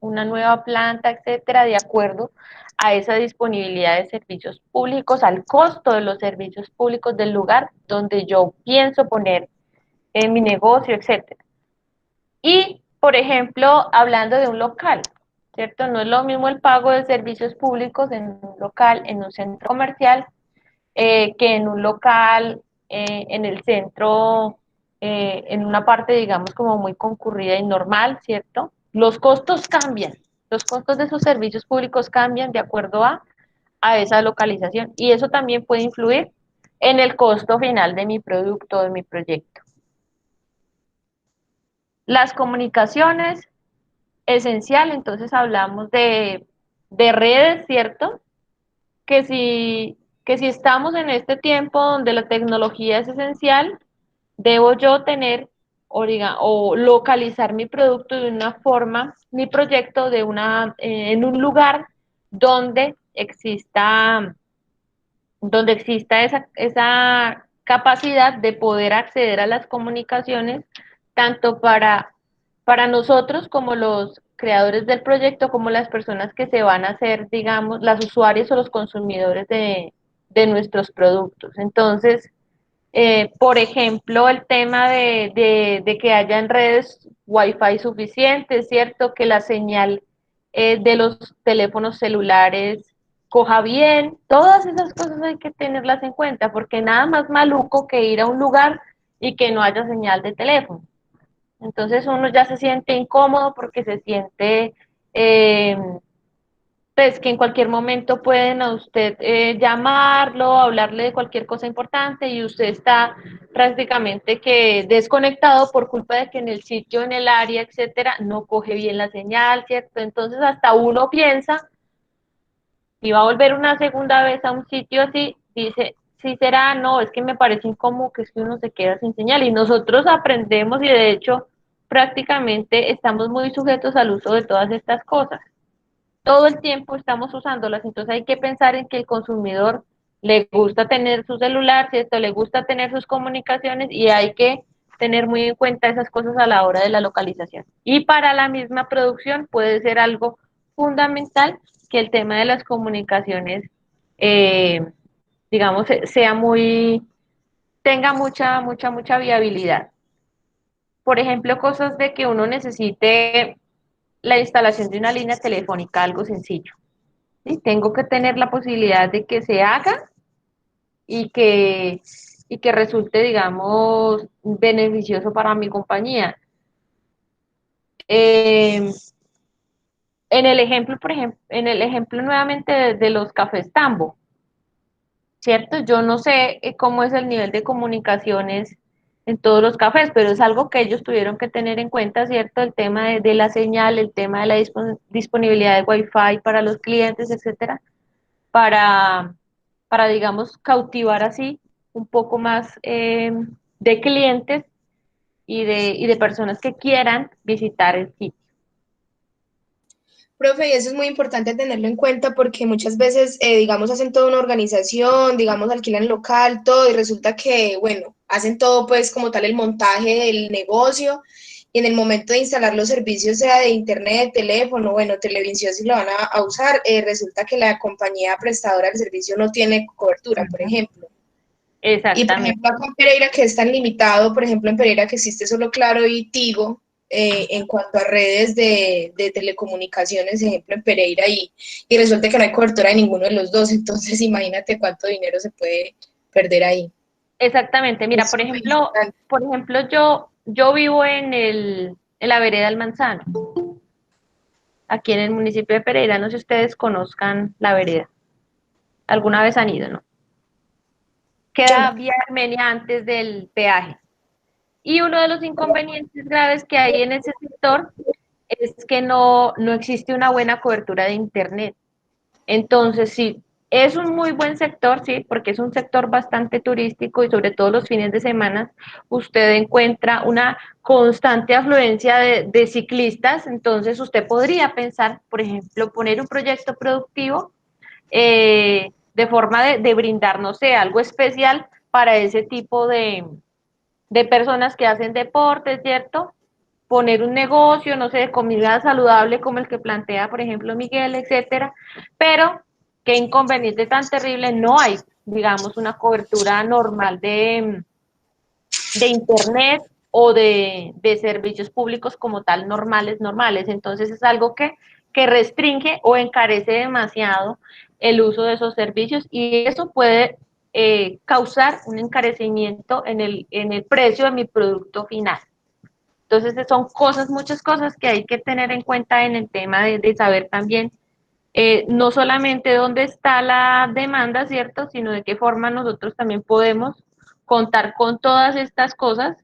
una nueva planta, etcétera, de acuerdo a esa disponibilidad de servicios públicos, al costo de los servicios públicos del lugar donde yo pienso poner en mi negocio, etcétera. Y, por ejemplo, hablando de un local, ¿cierto? No es lo mismo el pago de servicios públicos en un local, en un centro comercial, que en un local, en el centro, en una parte, digamos, como muy concurrida y normal, ¿cierto? Los costos cambian, los costos de esos servicios públicos cambian de acuerdo a esa localización y eso también puede influir en el costo final de mi producto, de mi proyecto. Las comunicaciones, esencial, entonces hablamos de redes, ¿cierto? Que si, que si estamos en este tiempo donde la tecnología es esencial, debo yo tener o localizar mi producto de una forma, mi proyecto en un lugar donde exista esa capacidad de poder acceder a las comunicaciones, tanto para nosotros como los creadores del proyecto, como las personas que se van a hacer, digamos, las usuarios o los consumidores de nuestros productos. Entonces, por ejemplo, el tema de que hayan redes Wi-Fi suficientes, ¿cierto? Que la señal de los teléfonos celulares coja bien, todas esas cosas hay que tenerlas en cuenta, porque nada más maluco que ir a un lugar y que no haya señal de teléfono. Entonces uno ya se siente incómodo porque se siente pues que en cualquier momento pueden a usted llamarlo, hablarle de cualquier cosa importante y usted está prácticamente que desconectado por culpa de que en el sitio, en el área, etcétera, no coge bien la señal, ¿cierto? Entonces hasta uno piensa, si va a volver una segunda vez a un sitio así, dice, sí será, no, es que me parece incómodo que es que uno se queda sin señal y nosotros aprendemos y de hecho prácticamente estamos muy sujetos al uso de todas estas cosas. Todo el tiempo estamos usándolas, entonces hay que pensar en que el consumidor le gusta tener su celular, ¿cierto? Le gusta tener sus comunicaciones y hay que tener muy en cuenta esas cosas a la hora de la localización. Y para la misma producción puede ser algo fundamental que el tema de las comunicaciones, eh, digamos, sea muy, tenga mucha viabilidad. Por ejemplo, cosas de que uno necesite la instalación de una línea telefónica, algo sencillo. ¿Sí? Tengo que tener la posibilidad de que se haga y que, y que resulte, digamos, beneficioso para mi compañía. Eh, en el ejemplo, por ejemplo, en el ejemplo nuevamente de los cafés Tambo, ¿cierto? Yo no sé cómo es el nivel de comunicaciones en todos los cafés, pero es algo que ellos tuvieron que tener en cuenta, ¿cierto? El tema de la señal, el tema de la disponibilidad de Wi-Fi para los clientes, etcétera, para, digamos, cautivar así un poco más de clientes y de personas que quieran visitar el sitio. Profe, y eso es muy importante tenerlo en cuenta porque muchas veces, digamos, hacen toda una organización, digamos, alquilan local, todo, y resulta que, bueno, hacen todo pues como tal el montaje del negocio y en el momento de instalar los servicios, sea de internet, teléfono, bueno, televisión si lo van a usar, resulta que la compañía prestadora del servicio no tiene cobertura, por Ujú. ejemplo. Y por Exactamente. ejemplo, acá en Pereira, que es tan limitado, por ejemplo, en Pereira que existe solo Claro y Tigo, en cuanto a redes de telecomunicaciones, ejemplo, en Pereira, y resulta que no hay cobertura de ninguno de los dos, entonces imagínate cuánto dinero se puede perder ahí. Exactamente. Mira, Es muy importante. por ejemplo, yo vivo en la vereda del Manzano, aquí en el municipio de Pereira. No sé si ustedes conozcan la vereda. Alguna vez han ido, ¿no? Yo Queda no. vía Armenia antes del peaje. Y uno de los inconvenientes graves que hay en ese sector es que no existe una buena cobertura de Internet. Entonces, sí, es un muy buen sector, sí, porque es un sector bastante turístico y sobre todo los fines de semana usted encuentra una constante afluencia de ciclistas. Entonces, usted podría pensar, por ejemplo, poner un proyecto productivo de forma de brindar, no sé, algo especial para ese tipo de personas que hacen deporte, ¿cierto? Poner un negocio, no sé, de comida saludable como el que plantea, por ejemplo, Miguel, etcétera, pero qué inconveniente tan terrible, no hay, digamos, una cobertura normal de internet o de servicios públicos como tal normales. Entonces es algo que restringe o encarece demasiado el uso de esos servicios y eso puede causar un encarecimiento en el precio de mi producto final. Entonces son cosas, muchas cosas que hay que tener en cuenta en el tema de saber también no solamente dónde está la demanda, ¿cierto? Sino de qué forma nosotros también podemos contar con todas estas cosas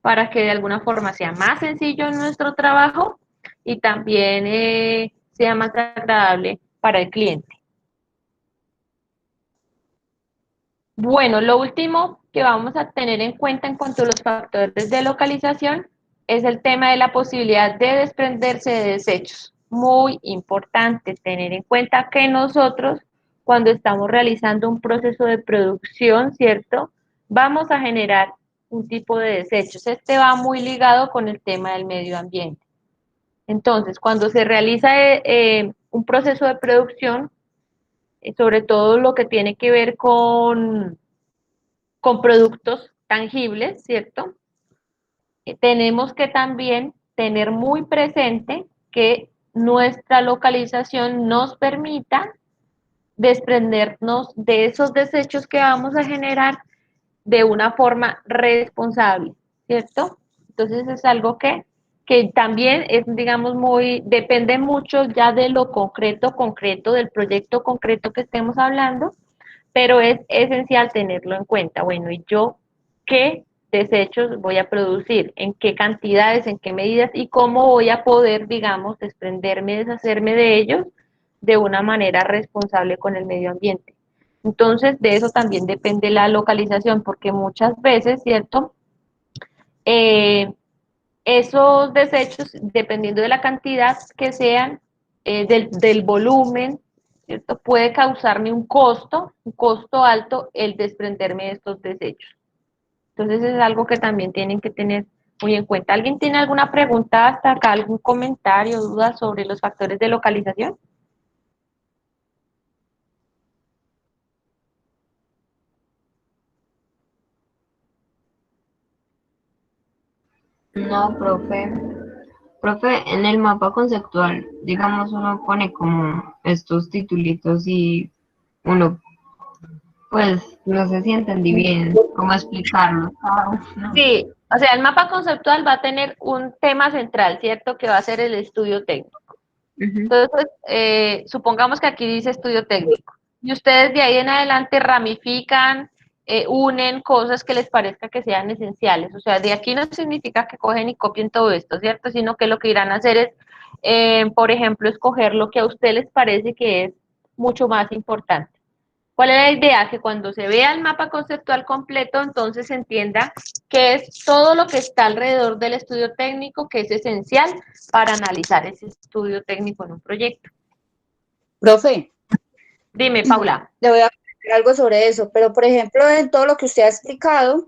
para que de alguna forma sea más sencillo nuestro trabajo y también sea más agradable para el cliente. Bueno, lo último que vamos a tener en cuenta en cuanto a los factores de localización es el tema de la posibilidad de desprenderse de desechos. Muy importante tener en cuenta que nosotros, cuando estamos realizando un proceso de producción, ¿cierto? Vamos a generar un tipo de desechos. Este va muy ligado con el tema del medio ambiente. Entonces, cuando se realiza un proceso de producción, sobre todo lo que tiene que ver con productos tangibles, ¿cierto? Tenemos que también tener muy presente que nuestra localización nos permita desprendernos de esos desechos que vamos a generar de una forma responsable, ¿cierto? Entonces es algo que que también es, digamos, depende mucho ya de lo concreto, del proyecto concreto que estemos hablando, pero es esencial tenerlo en cuenta. Bueno, ¿y yo qué desechos voy a producir? ¿En qué cantidades, en qué medidas y cómo voy a poder, digamos, desprenderme, deshacerme de ellos de una manera responsable con el medio ambiente? Entonces, de eso también depende la localización, porque muchas veces, ¿cierto? Eh, Esos desechos, dependiendo de la cantidad que sean, del volumen, ¿cierto? Puede causarme un costo alto el desprenderme de estos desechos. Entonces es algo que también tienen que tener muy en cuenta. ¿Alguien tiene alguna pregunta hasta acá, algún comentario, duda sobre los factores de localización? No, profe. Profe, en el mapa conceptual, digamos, uno pone como estos titulitos y uno, pues, no sé si entendí bien cómo explicarlo. No. Sí, o sea, el mapa conceptual va a tener un tema central, ¿cierto? Que va a ser el estudio técnico. Ujú. Entonces, supongamos que aquí dice estudio técnico y ustedes de ahí en adelante ramifican, unen cosas que les parezca que sean esenciales. O sea, de aquí no significa que cogen y copien todo esto, ¿cierto? Sino que lo que irán a hacer es, por ejemplo, escoger lo que a ustedes les parece que es mucho más importante. ¿Cuál es la idea? Que cuando se vea el mapa conceptual completo, entonces se entienda qué es todo lo que está alrededor del estudio técnico, que es esencial para analizar ese estudio técnico en un proyecto. Profe, Dime, Paula. le voy a decir algo sobre eso, pero por ejemplo, en todo lo que usted ha explicado,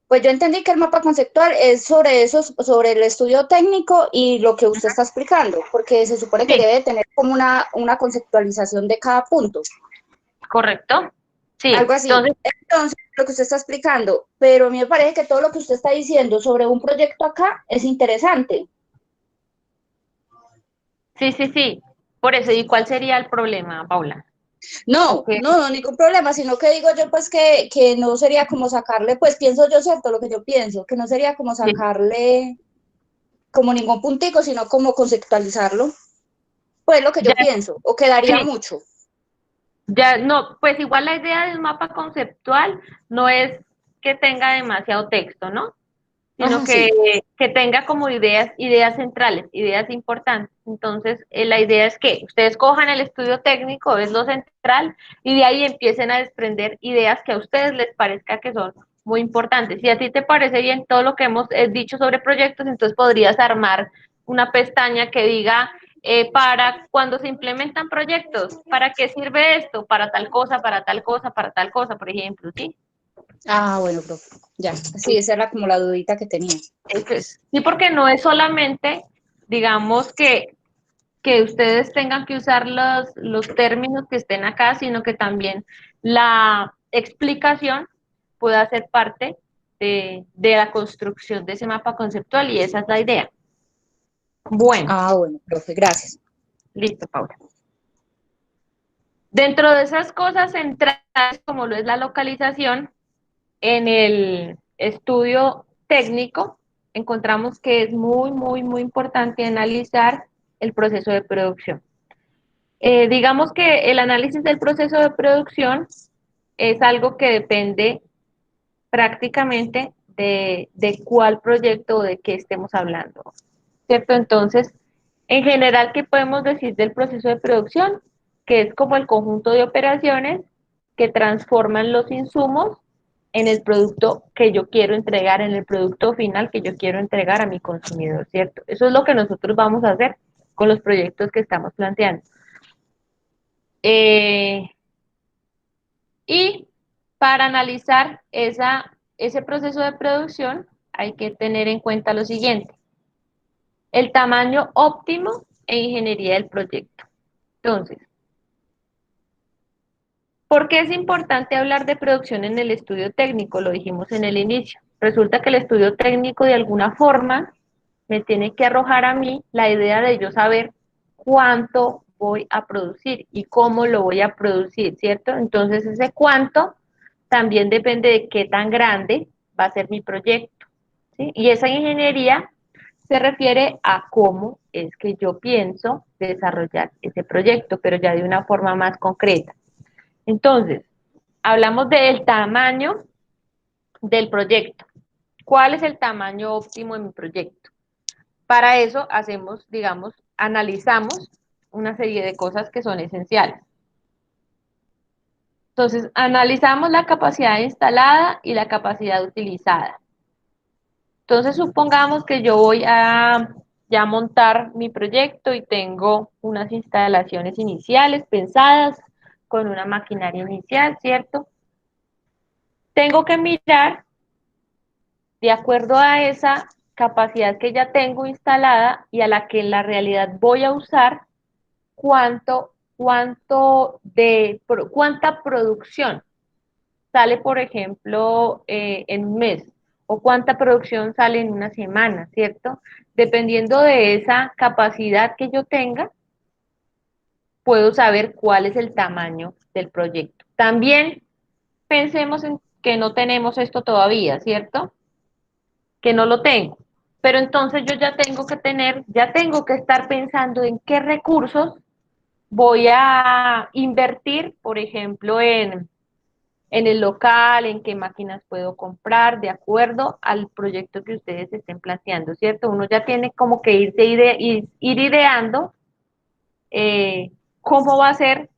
pues yo entendí que el mapa conceptual es sobre eso, sobre el estudio técnico y lo que usted está explicando, porque se supone que Sí, debe tener como una conceptualización de cada punto, correcto. Sí, algo así. entonces, Entonces, lo que usted está explicando, pero a mí me parece que todo lo que usted está diciendo sobre un proyecto acá es interesante. sí. Por eso, ¿y cuál sería el problema, Paula? No, Ok, no, no, ningún problema, sino que digo yo pues que no sería como sacarle, pues pienso yo, cierto, lo que yo pienso, que no sería como sí, sacarle como ningún puntico, sino como conceptualizarlo, pues lo que ya, yo pienso, o quedaría sí, mucho. ya, no, pues igual la idea del mapa conceptual no es que tenga demasiado texto, ¿no? Sino Ajá, sí. que tenga como ideas centrales, ideas importantes. Entonces, la idea es que ustedes cojan el estudio técnico, es lo central, y de ahí empiecen a desprender ideas que a ustedes les parezca que son muy importantes. Si a ti te parece bien todo lo que hemos dicho sobre proyectos, entonces podrías armar una pestaña que diga, para cuando se implementan proyectos, ¿para qué sirve esto? Para tal cosa, para tal cosa, para tal cosa, por ejemplo, ¿sí? Ah, bueno, profe, ya, sí, esa era como la dudita que tenía. Eso es. Sí, porque no es solamente, digamos, que ustedes tengan que usar los términos que estén acá, sino que también la explicación pueda ser parte de la construcción de ese mapa conceptual y esa es la idea. Bueno, Ah, bueno, profe, gracias. listo, Paula. Dentro de esas cosas centrales, como lo es la localización, en el estudio técnico encontramos que es muy importante analizar el proceso de producción. Digamos que el análisis del proceso de producción es algo que depende prácticamente de cuál proyecto o de qué estemos hablando, ¿cierto? Entonces, en general, ¿qué podemos decir del proceso de producción? Que es como el conjunto de operaciones que transforman los insumos en el producto que yo quiero entregar, en el producto final que yo quiero entregar a mi consumidor, ¿cierto? Eso es lo que nosotros vamos a hacer con los proyectos que estamos planteando. Eh, y para analizar ese proceso de producción hay que tener en cuenta lo siguiente: el tamaño óptimo e ingeniería del proyecto. Entonces, ¿por qué es importante hablar de producción en el estudio técnico? Lo dijimos en el inicio. Resulta que el estudio técnico de alguna forma me tiene que arrojar a mí la idea de yo saber cuánto voy a producir y cómo lo voy a producir, ¿cierto? Entonces ese cuánto también depende de qué tan grande va a ser mi proyecto, ¿sí? Y esa ingeniería se refiere a cómo es que yo pienso desarrollar ese proyecto, pero ya de una forma más concreta. Entonces, hablamos del tamaño del proyecto. ¿Cuál es el tamaño óptimo de mi proyecto? Para eso hacemos, digamos, analizamos una serie de cosas que son esenciales. Entonces, analizamos la capacidad instalada y la capacidad utilizada. Entonces, supongamos que yo voy a ya montar mi proyecto y tengo unas instalaciones iniciales pensadas con una maquinaria inicial, ¿cierto? Tengo que mirar, de acuerdo a esa capacidad que ya tengo instalada y a la que en la realidad voy a usar, cuánta producción sale, por ejemplo, en un mes, o cuánta producción sale en una semana, ¿cierto? Dependiendo de esa capacidad que yo tenga, puedo saber cuál es el tamaño del proyecto. También pensemos en que no tenemos esto todavía, ¿cierto? Que no lo tengo. Pero entonces yo ya tengo que estar pensando en qué recursos voy a invertir, por ejemplo, en el local, en qué máquinas puedo comprar, de acuerdo al proyecto que ustedes estén planteando, ¿cierto? Uno ya tiene como que ir ideando cómo va a ser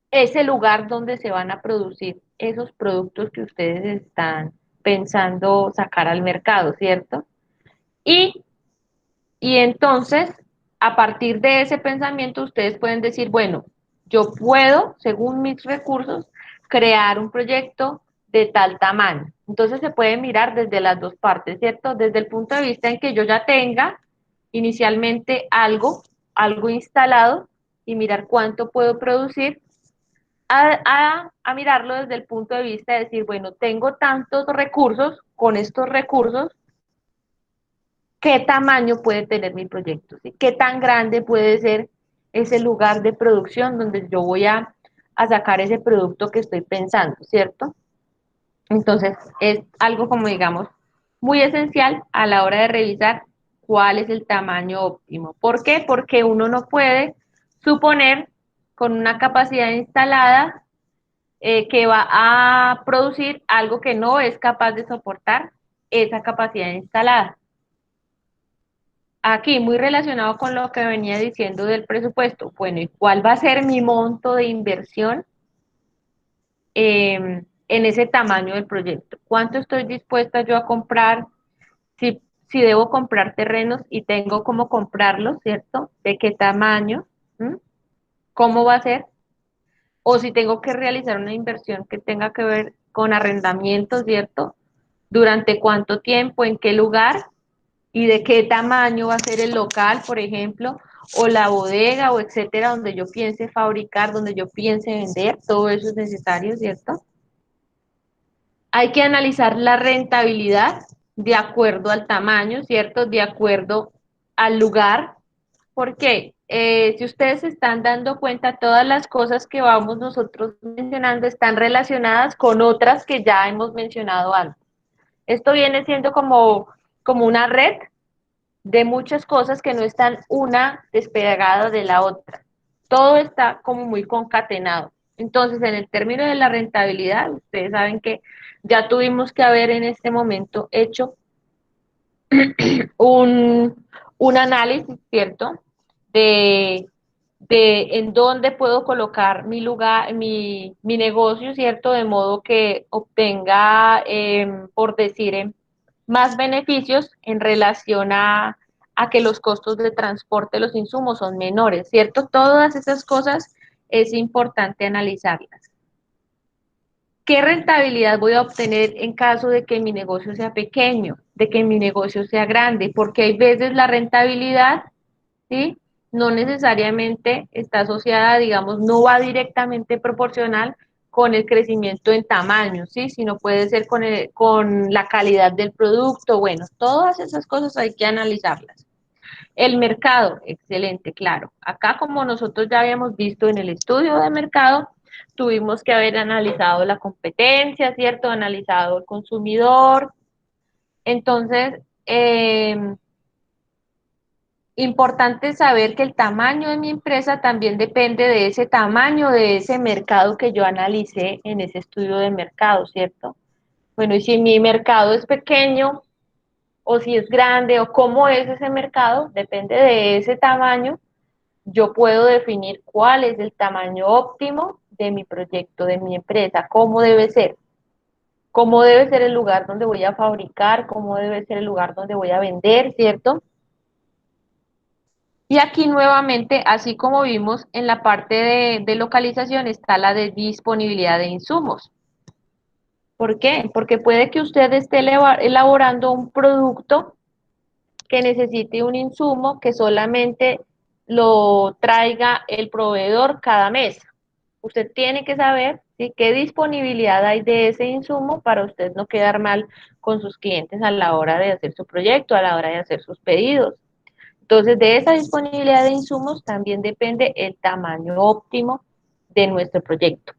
ese lugar donde se van a producir esos productos que ustedes están pensando sacar al mercado, ¿cierto? Y, y entonces, a partir de ese pensamiento, ustedes pueden decir, bueno, yo puedo, según mis recursos, crear un proyecto de tal tamaño. Entonces se puede mirar desde las dos partes, ¿cierto? Desde el punto de vista en que yo ya tenga inicialmente algo instalado y mirar cuánto puedo producir, a mirarlo desde el punto de vista de decir, bueno, tengo tantos recursos, con estos recursos, ¿qué tamaño puede tener mi proyecto? ¿Sí? ¿Qué tan grande puede ser ese lugar de producción donde yo voy a sacar ese producto que estoy pensando, ¿cierto? Entonces, es algo como digamos muy esencial a la hora de revisar cuál es el tamaño óptimo. ¿Por qué? Porque uno no puede suponer con una capacidad instalada que va a producir algo que no es capaz de soportar esa capacidad instalada. Aquí, muy relacionado con lo que venía diciendo del presupuesto. Bueno, ¿y cuál va a ser mi monto de inversión en ese tamaño del proyecto? ¿Cuánto estoy dispuesta yo a comprar? Si debo comprar terrenos y tengo cómo comprarlos, ¿cierto? ¿De qué tamaño? ¿Mm? ¿Cómo va a ser? O si tengo que realizar una inversión que tenga que ver con arrendamiento, ¿cierto? ¿Durante cuánto tiempo? ¿En qué lugar? ¿Y de qué tamaño va a ser el local, por ejemplo? O la bodega, o etcétera, donde yo piense fabricar, donde yo piense vender. Todo eso es necesario, ¿cierto? Hay que analizar la rentabilidad de acuerdo al tamaño, ¿cierto? De acuerdo al lugar. Porque si ustedes se están dando cuenta, todas las cosas que vamos nosotros mencionando están relacionadas con otras que ya hemos mencionado antes. Esto viene siendo como una red de muchas cosas que no están una despegada de la otra. Todo está como muy concatenado. Entonces, en el término de la rentabilidad, ustedes saben que ya tuvimos que haber en este momento hecho un análisis, ¿cierto? De, de en dónde puedo colocar mi lugar, mi negocio, ¿cierto? De modo que obtenga, por decir, más beneficios en relación a que los costos de transporte de los insumos son menores, ¿cierto? Todas esas cosas es importante analizarlas. ¿Qué rentabilidad voy a obtener en caso de que mi negocio sea pequeño, de que mi negocio sea grande? Porque hay veces la rentabilidad, ¿sí? No necesariamente está asociada, digamos, no va directamente proporcional con el crecimiento en tamaño, ¿sí? Sino puede ser con la calidad del producto. Bueno, todas esas cosas hay que analizarlas. El mercado, excelente, claro. Acá, como nosotros ya habíamos visto en el estudio de mercado, tuvimos que haber analizado la competencia, ¿cierto? Analizado el consumidor. Entonces, importante saber que el tamaño de mi empresa también depende de ese tamaño, de ese mercado que yo analicé en ese estudio de mercado, ¿cierto? Bueno, y si mi mercado es pequeño o si es grande o cómo es ese mercado, depende de ese tamaño, yo puedo definir cuál es el tamaño óptimo de mi proyecto, de mi empresa, cómo debe ser el lugar donde voy a fabricar, cómo debe ser el lugar donde voy a vender, ¿cierto? Y aquí nuevamente, así como vimos en la parte de localización, está la de disponibilidad de insumos. ¿Por qué? Porque puede que usted esté elaborando un producto que necesite un insumo que solamente lo traiga el proveedor cada mes. Usted tiene que saber, ¿sí?, qué disponibilidad hay de ese insumo para usted no quedar mal con sus clientes a la hora de hacer su proyecto, a la hora de hacer sus pedidos. Entonces, de esa disponibilidad de insumos también depende el tamaño óptimo de nuestro proyecto.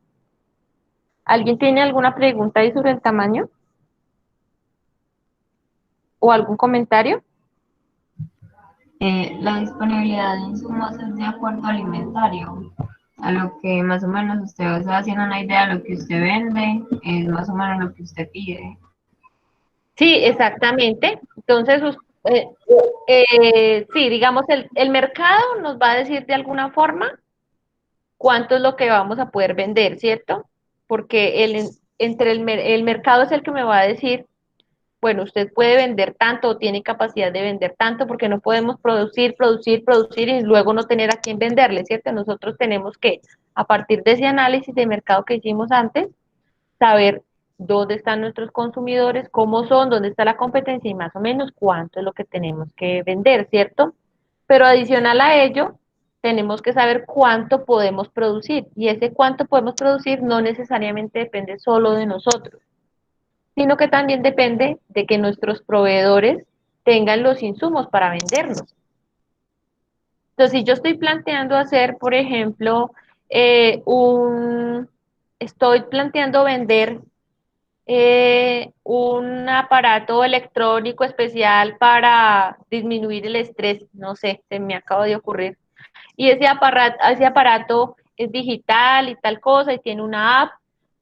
¿Alguien tiene alguna pregunta ahí sobre el tamaño? ¿O algún comentario? La disponibilidad de insumos es de acuerdo al inventario, a lo que más o menos usted va a estar haciendo una idea de lo que usted vende, es más o menos lo que usted pide. Sí, exactamente. Entonces, sí, digamos, el mercado nos va a decir de alguna forma cuánto es lo que vamos a poder vender, ¿cierto? Porque el mercado es el que me va a decir, bueno, usted puede vender tanto o tiene capacidad de vender tanto porque no podemos producir y luego no tener a quién venderle, ¿cierto? Nosotros tenemos que, a partir de ese análisis de mercado que hicimos antes, saber dónde están nuestros consumidores, cómo son, dónde está la competencia y más o menos cuánto es lo que tenemos que vender, ¿cierto? Pero adicional a ello, tenemos que saber cuánto podemos producir y ese cuánto podemos producir no necesariamente depende solo de nosotros, sino que también depende de que nuestros proveedores tengan los insumos para vendernos. Entonces, si yo estoy planteando hacer, por ejemplo, estoy planteando vender un aparato electrónico especial para disminuir el estrés, no sé, se me acaba de ocurrir. Y ese aparato es digital y tal cosa y tiene una app,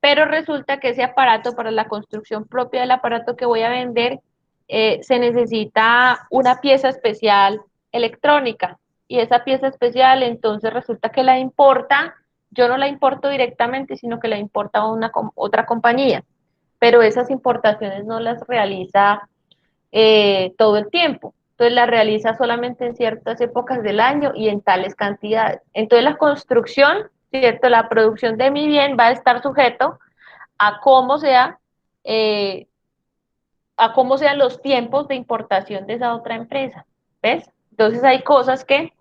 pero resulta que ese aparato para la construcción propia del aparato que voy a vender se necesita una pieza especial electrónica y esa pieza especial entonces resulta que la importa, yo no la importo directamente, sino que la importa otra compañía, pero esas importaciones no las realiza todo el tiempo. Entonces la realiza solamente en ciertas épocas del año y en tales cantidades. Entonces la construcción, ¿cierto? La producción de mi bien va a estar sujeto a eh, cómo sean los tiempos de importación de esa otra empresa. ¿Ves? Entonces hay cosas que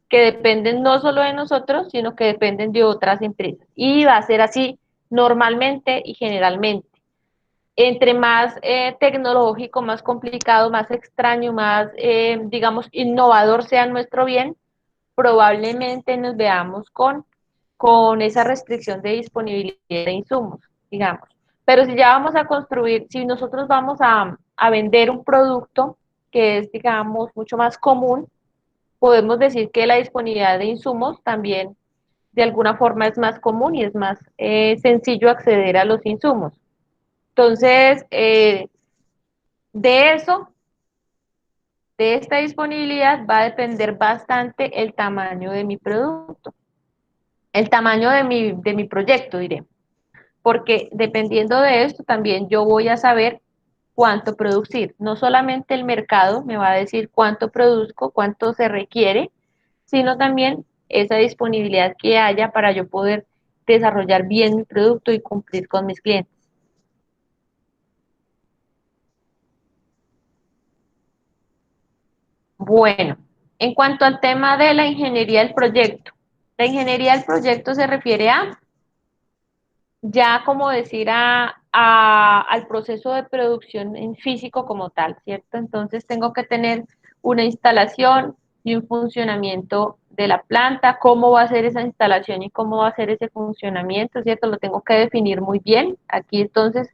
dependen no solo de nosotros, sino que dependen de otras empresas. Y va a ser así normalmente y generalmente. Entre más tecnológico, más complicado, más extraño, más, digamos, innovador sea nuestro bien, probablemente nos veamos con esa restricción de disponibilidad de insumos, digamos. Pero si ya vamos a construir, si nosotros vamos a vender un producto que es, digamos, mucho más común, podemos decir que la disponibilidad de insumos también de alguna forma es más común y es más sencillo acceder a los insumos. Entonces, de eso, de esta disponibilidad, va a depender bastante el tamaño de mi producto, el tamaño de mi proyecto, diré. Porque dependiendo de esto, también yo voy a saber cuánto producir. No solamente el mercado me va a decir cuánto produzco, cuánto se requiere, sino también esa disponibilidad que haya para yo poder desarrollar bien mi producto y cumplir con mis clientes. Bueno, en cuanto al tema de la ingeniería del proyecto, la ingeniería del proyecto se refiere a, ya como decir, al proceso de producción en físico como tal, ¿cierto? Entonces tengo que tener una instalación y un funcionamiento de la planta, cómo va a ser esa instalación y cómo va a ser ese funcionamiento, ¿cierto? Lo tengo que definir muy bien. Aquí entonces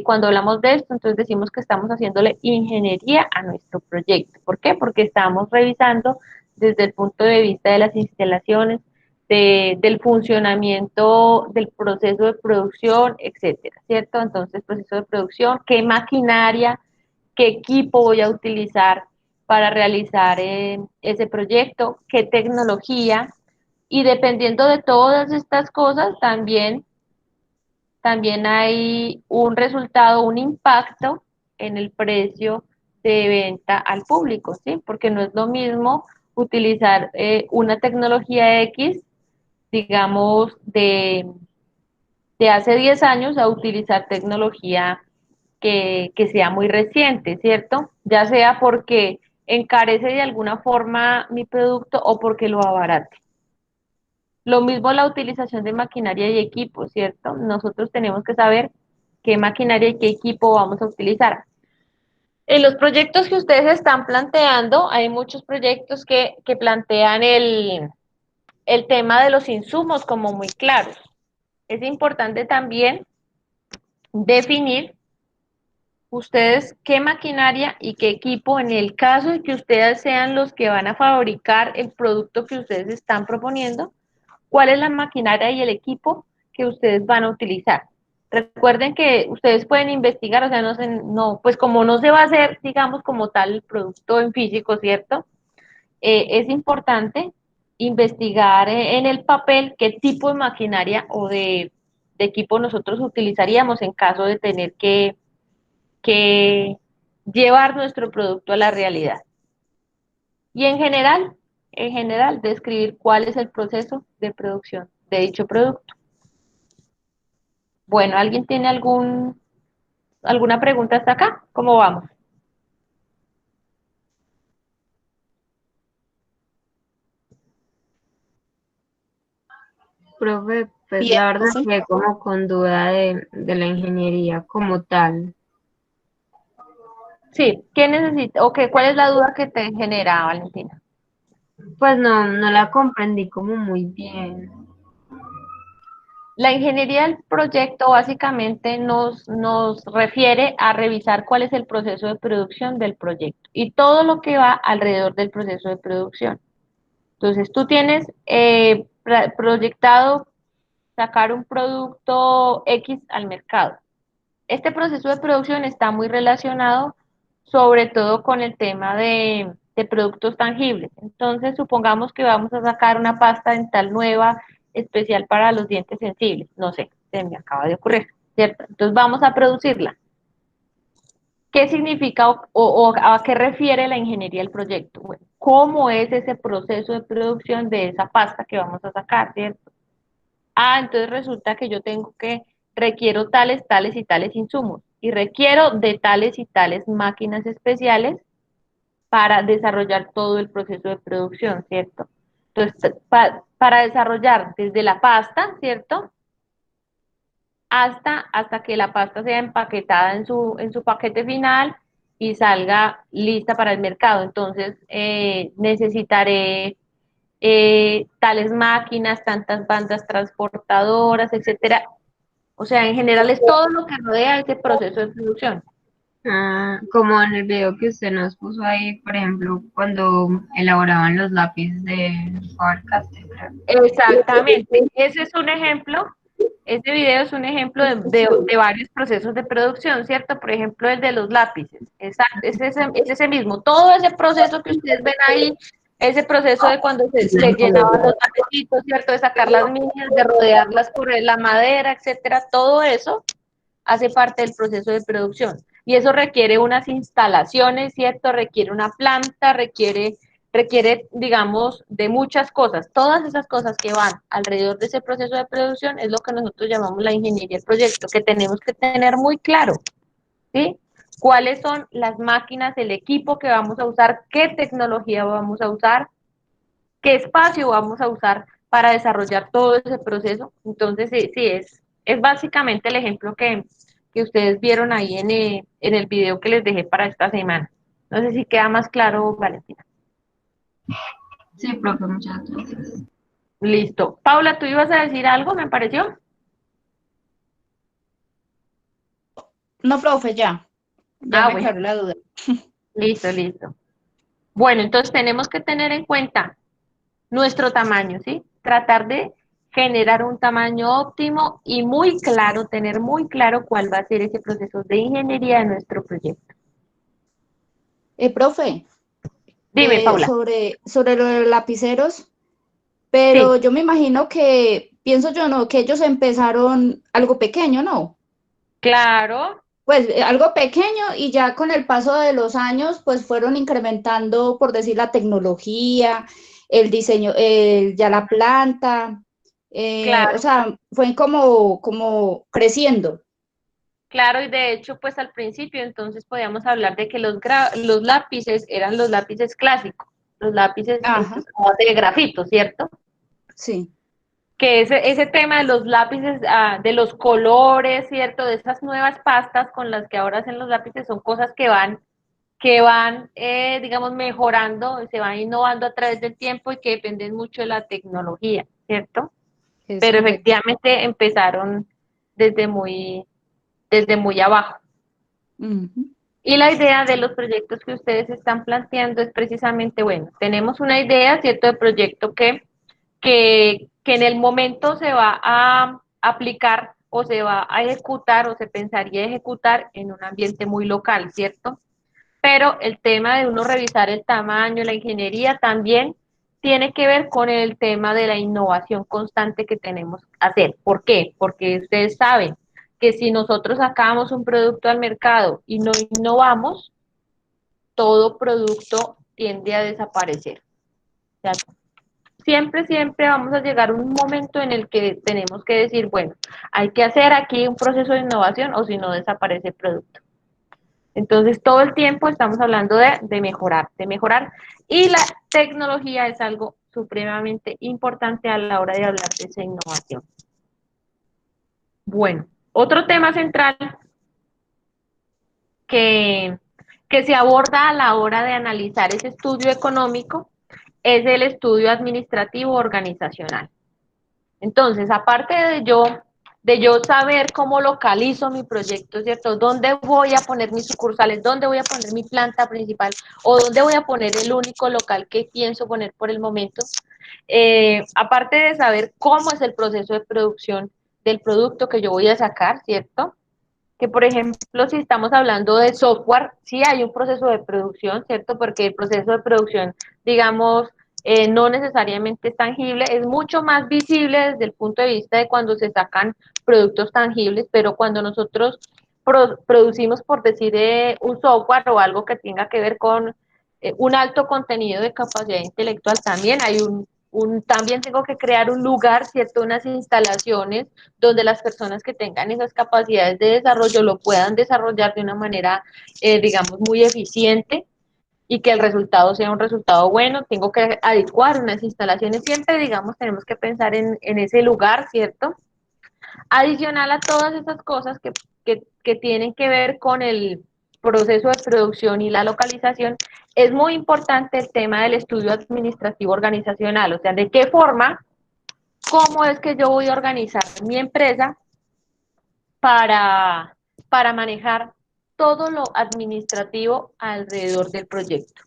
Cuando hablamos de esto, entonces decimos que estamos haciéndole ingeniería a nuestro proyecto. ¿Por qué? Porque estamos revisando desde el punto de vista de las instalaciones, del funcionamiento del proceso de producción, etcétera, ¿cierto? Entonces, proceso de producción, qué maquinaria, qué equipo voy a utilizar para realizar ese proyecto, qué tecnología, y dependiendo de todas estas cosas, también hay un resultado, un impacto en el precio de venta al público, ¿sí? Porque no es lo mismo utilizar una tecnología X, digamos, de hace 10 años a utilizar tecnología que sea muy reciente, ¿cierto? Ya sea porque encarece de alguna forma mi producto o porque lo abarate. Lo mismo la utilización de maquinaria y equipo, ¿cierto? Nosotros tenemos que saber qué maquinaria y qué equipo vamos a utilizar. En los proyectos que ustedes están planteando, hay muchos proyectos que plantean el tema de los insumos como muy claros. Es importante también definir ustedes qué maquinaria y qué equipo, en el caso de que ustedes sean los que van a fabricar el producto que ustedes están proponiendo, cuál es la maquinaria y el equipo que ustedes van a utilizar. Recuerden que ustedes pueden investigar, o sea, pues como no se va a hacer, digamos, como tal el producto en físico, ¿cierto? Es importante investigar en el papel qué tipo de maquinaria o de equipo nosotros utilizaríamos en caso de tener que llevar nuestro producto a la realidad. Y en general, describir cuál es el proceso de producción de dicho producto. Bueno, ¿alguien tiene alguna pregunta hasta acá? ¿Cómo vamos? Profe, pues Bien, la verdad profe. que como con duda de la ingeniería como tal. Sí, ¿qué necesita o qué, cuál es la duda que te genera, Valentina? Pues no la comprendí como muy bien. La ingeniería del proyecto básicamente nos refiere a revisar cuál es el proceso de producción del proyecto y todo lo que va alrededor del proceso de producción. Entonces, tú tienes proyectado sacar un producto X al mercado. Este proceso de producción está muy relacionado sobre todo con el tema de productos tangibles. Entonces, supongamos que vamos a sacar una pasta dental nueva especial para los dientes sensibles. No sé, se me acaba de ocurrir, ¿cierto? Entonces, vamos a producirla. ¿Qué significa o a qué refiere la ingeniería del proyecto? Bueno, ¿cómo es ese proceso de producción de esa pasta que vamos a sacar, ¿cierto? Ah, entonces resulta que yo requiero tales, tales y tales insumos y requiero de tales y tales máquinas especiales para desarrollar todo el proceso de producción, ¿cierto? Entonces, para desarrollar desde la pasta, ¿cierto? Hasta que la pasta sea empaquetada en su paquete final y salga lista para el mercado. Entonces, necesitaré tales máquinas, tantas bandas transportadoras, etcétera. O sea, en general es todo lo que rodea ese proceso de producción. Ah, como en el video que usted nos puso ahí, por ejemplo, cuando elaboraban los lápices de Faber-Castell, creo. Exactamente. Ese es un ejemplo, este video es un ejemplo de varios procesos de producción, ¿cierto? Por ejemplo, el de los lápices. Exacto, es ese mismo. Todo ese proceso que ustedes ven ahí, ese proceso de cuando se llenaban los lapicitos, ¿cierto? De sacar las líneas, de rodearlas por la madera, etcétera, todo eso hace parte del proceso de producción. Y eso requiere unas instalaciones, ¿cierto? Requiere una planta, requiere, digamos, de muchas cosas. Todas esas cosas que van alrededor de ese proceso de producción es lo que nosotros llamamos la ingeniería del proyecto, que tenemos que tener muy claro, ¿sí? ¿Cuáles son las máquinas, el equipo que vamos a usar, qué tecnología vamos a usar, qué espacio vamos a usar para desarrollar todo ese proceso? Entonces, sí, es básicamente el ejemplo que ustedes vieron ahí en el video que les dejé para esta semana. No sé si queda más claro, Valentina. Sí, profe, muchas gracias. Listo. Paula, ¿tú ibas a decir algo, me pareció? No, profe, ya Ah, me bueno, aclaró la duda. listo, listo. Bueno, entonces tenemos que tener en cuenta nuestro tamaño, ¿sí? Tratar de generar un tamaño óptimo y muy claro, tener muy claro cuál va a ser ese proceso de ingeniería de nuestro proyecto. Profe, Dime, Paula. sobre lo de los lapiceros, pero Sí, yo me imagino que, pienso yo, ¿no? Que ellos empezaron algo pequeño, ¿no? claro, Pues algo pequeño y ya con el paso de los años, pues fueron incrementando, por decir, la tecnología, el diseño, ya la planta, o claro, sea, fue como creciendo. claro, y de hecho, pues al principio entonces podíamos hablar de que los lápices eran los lápices clásicos, los lápices Ajá, hechos a base de grafito, ¿cierto? sí, Que ese tema de los lápices, de los colores, ¿cierto? De esas nuevas pastas con las que ahora hacen los lápices son cosas que van, digamos, mejorando, se van innovando a través del tiempo y que dependen mucho de la tecnología, ¿cierto? es Pero correcto. efectivamente empezaron desde desde muy abajo. Ujú. Y la idea de los proyectos que ustedes están planteando es precisamente, bueno, tenemos una idea, ¿cierto?, de proyecto que en el momento se va a aplicar o se va a ejecutar o se pensaría ejecutar en un ambiente muy local, ¿cierto? Pero el tema de uno revisar el tamaño, la ingeniería también tiene que ver con el tema de la innovación constante que tenemos que hacer. ¿Por qué? Porque ustedes saben que si nosotros sacamos un producto al mercado y no innovamos, todo producto tiende a desaparecer. O sea, siempre vamos a llegar a un momento en el que tenemos que decir, bueno, hay que hacer aquí un proceso de innovación o si no desaparece el producto. Entonces, todo el tiempo estamos hablando de mejorar, de mejorar. Y la tecnología es algo supremamente importante a la hora de hablar de esa innovación. Bueno, otro tema central que, que se aborda a la hora de analizar ese estudio económico es el estudio administrativo organizacional. Entonces, aparte de yo saber cómo localizo mi proyecto, ¿cierto? ¿Dónde voy a poner mis sucursales? ¿Dónde voy a poner mi planta principal? ¿O dónde voy a poner el único local que pienso poner por el momento? Aparte de saber cómo es el proceso de producción del producto que yo voy a sacar, ¿cierto? Que por ejemplo, si estamos hablando de software, sí hay un proceso de producción, ¿cierto? Porque el proceso de producción, digamos, no necesariamente es tangible, es mucho más visible desde el punto de vista de cuando se sacan productos tangibles, pero cuando nosotros producimos, por decir, un software o algo que tenga que ver con un alto contenido de capacidad intelectual, también hay también tengo que crear un lugar, ¿cierto? Unas instalaciones donde las personas que tengan esas capacidades de desarrollo lo puedan desarrollar de una manera, digamos, muy eficiente y que el resultado sea un resultado bueno. Tengo que adecuar unas instalaciones, siempre, digamos, tenemos que pensar en ese lugar, ¿cierto? Adicional a todas esas cosas que tienen que ver con el proceso de producción y la localización, es muy importante el tema del estudio administrativo organizacional, o sea, de qué forma, cómo es que yo voy a organizar mi empresa para, para manejar todo lo administrativo alrededor del proyecto.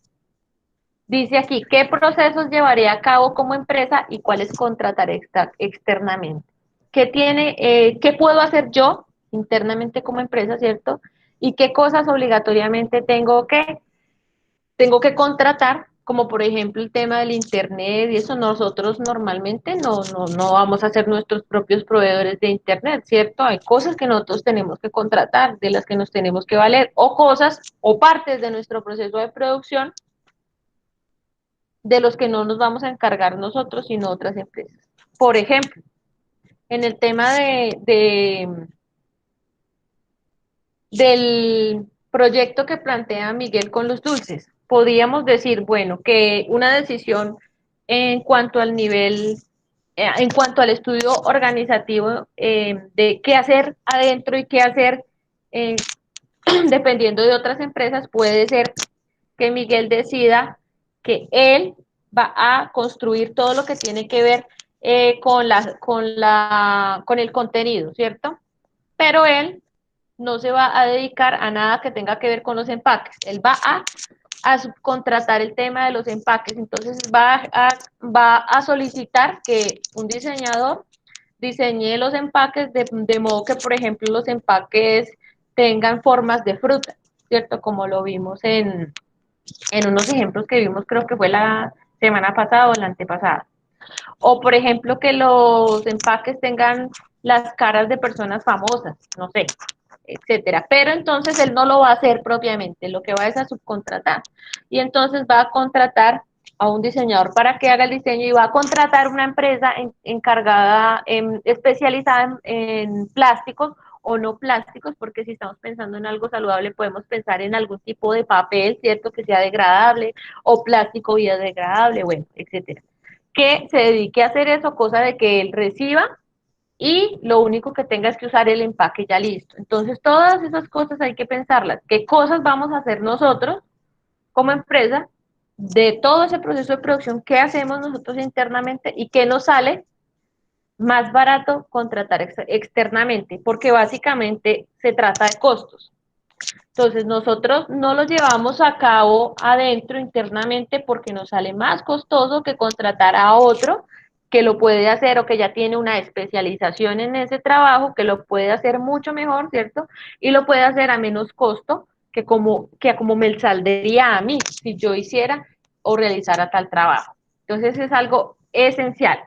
Dice aquí, ¿qué procesos llevaré a cabo como empresa y cuáles contrataré externamente? ¿Qué puedo hacer yo internamente como empresa, cierto? ¿Y qué cosas obligatoriamente tengo que contratar, como por ejemplo el tema del internet y eso nosotros normalmente no vamos a ser nuestros propios proveedores de internet, ¿cierto? Hay cosas que nosotros tenemos que contratar, de las que nos tenemos que valer, o cosas o partes de nuestro proceso de producción de los que no nos vamos a encargar nosotros, sino otras empresas. Por ejemplo, en el tema del proyecto que plantea Miguel con los dulces. Podríamos decir, bueno, que una decisión en cuanto al nivel, en cuanto al estudio organizativo de qué hacer adentro y qué hacer eh, dependiendo de otras empresas, puede ser que Miguel decida que él va a construir todo lo que tiene que ver con el contenido, ¿cierto? Pero él no se va a dedicar a nada que tenga que ver con los empaques. Él va a subcontratar el tema de los empaques. Entonces va a solicitar que un diseñador diseñe los empaques de modo que, por ejemplo, los empaques tengan formas de fruta, ¿cierto? Como lo vimos en unos ejemplos que vimos, creo que fue la semana pasada o la antepasada. O, por ejemplo, que los empaques tengan las caras de personas famosas, no sé, etcétera. Pero entonces él no lo va a hacer propiamente, lo que va es a subcontratar. Y entonces va a contratar a un diseñador para que haga el diseño y va a contratar una empresa encargada, especializada en plásticos o no plásticos, porque si estamos pensando en algo saludable podemos pensar en algún tipo de papel, ¿cierto? Que sea degradable o plástico biodegradable, bueno, etcétera. Que se dedique a hacer eso, cosa de que él reciba y lo único que tenga es que usar el empaque ya listo. Entonces, todas esas cosas hay que pensarlas. ¿Qué cosas vamos a hacer nosotros como empresa de todo ese proceso de producción? ¿Qué hacemos nosotros internamente y qué nos sale más barato contratar externamente? Porque básicamente se trata de costos. Entonces, nosotros no lo llevamos a cabo adentro internamente porque nos sale más costoso que contratar a otro que lo puede hacer o que ya tiene una especialización en ese trabajo, que lo puede hacer mucho mejor, ¿cierto? Y lo puede hacer a menos costo que como me saldría a mí si yo hiciera o realizara tal trabajo. Entonces, es algo esencial.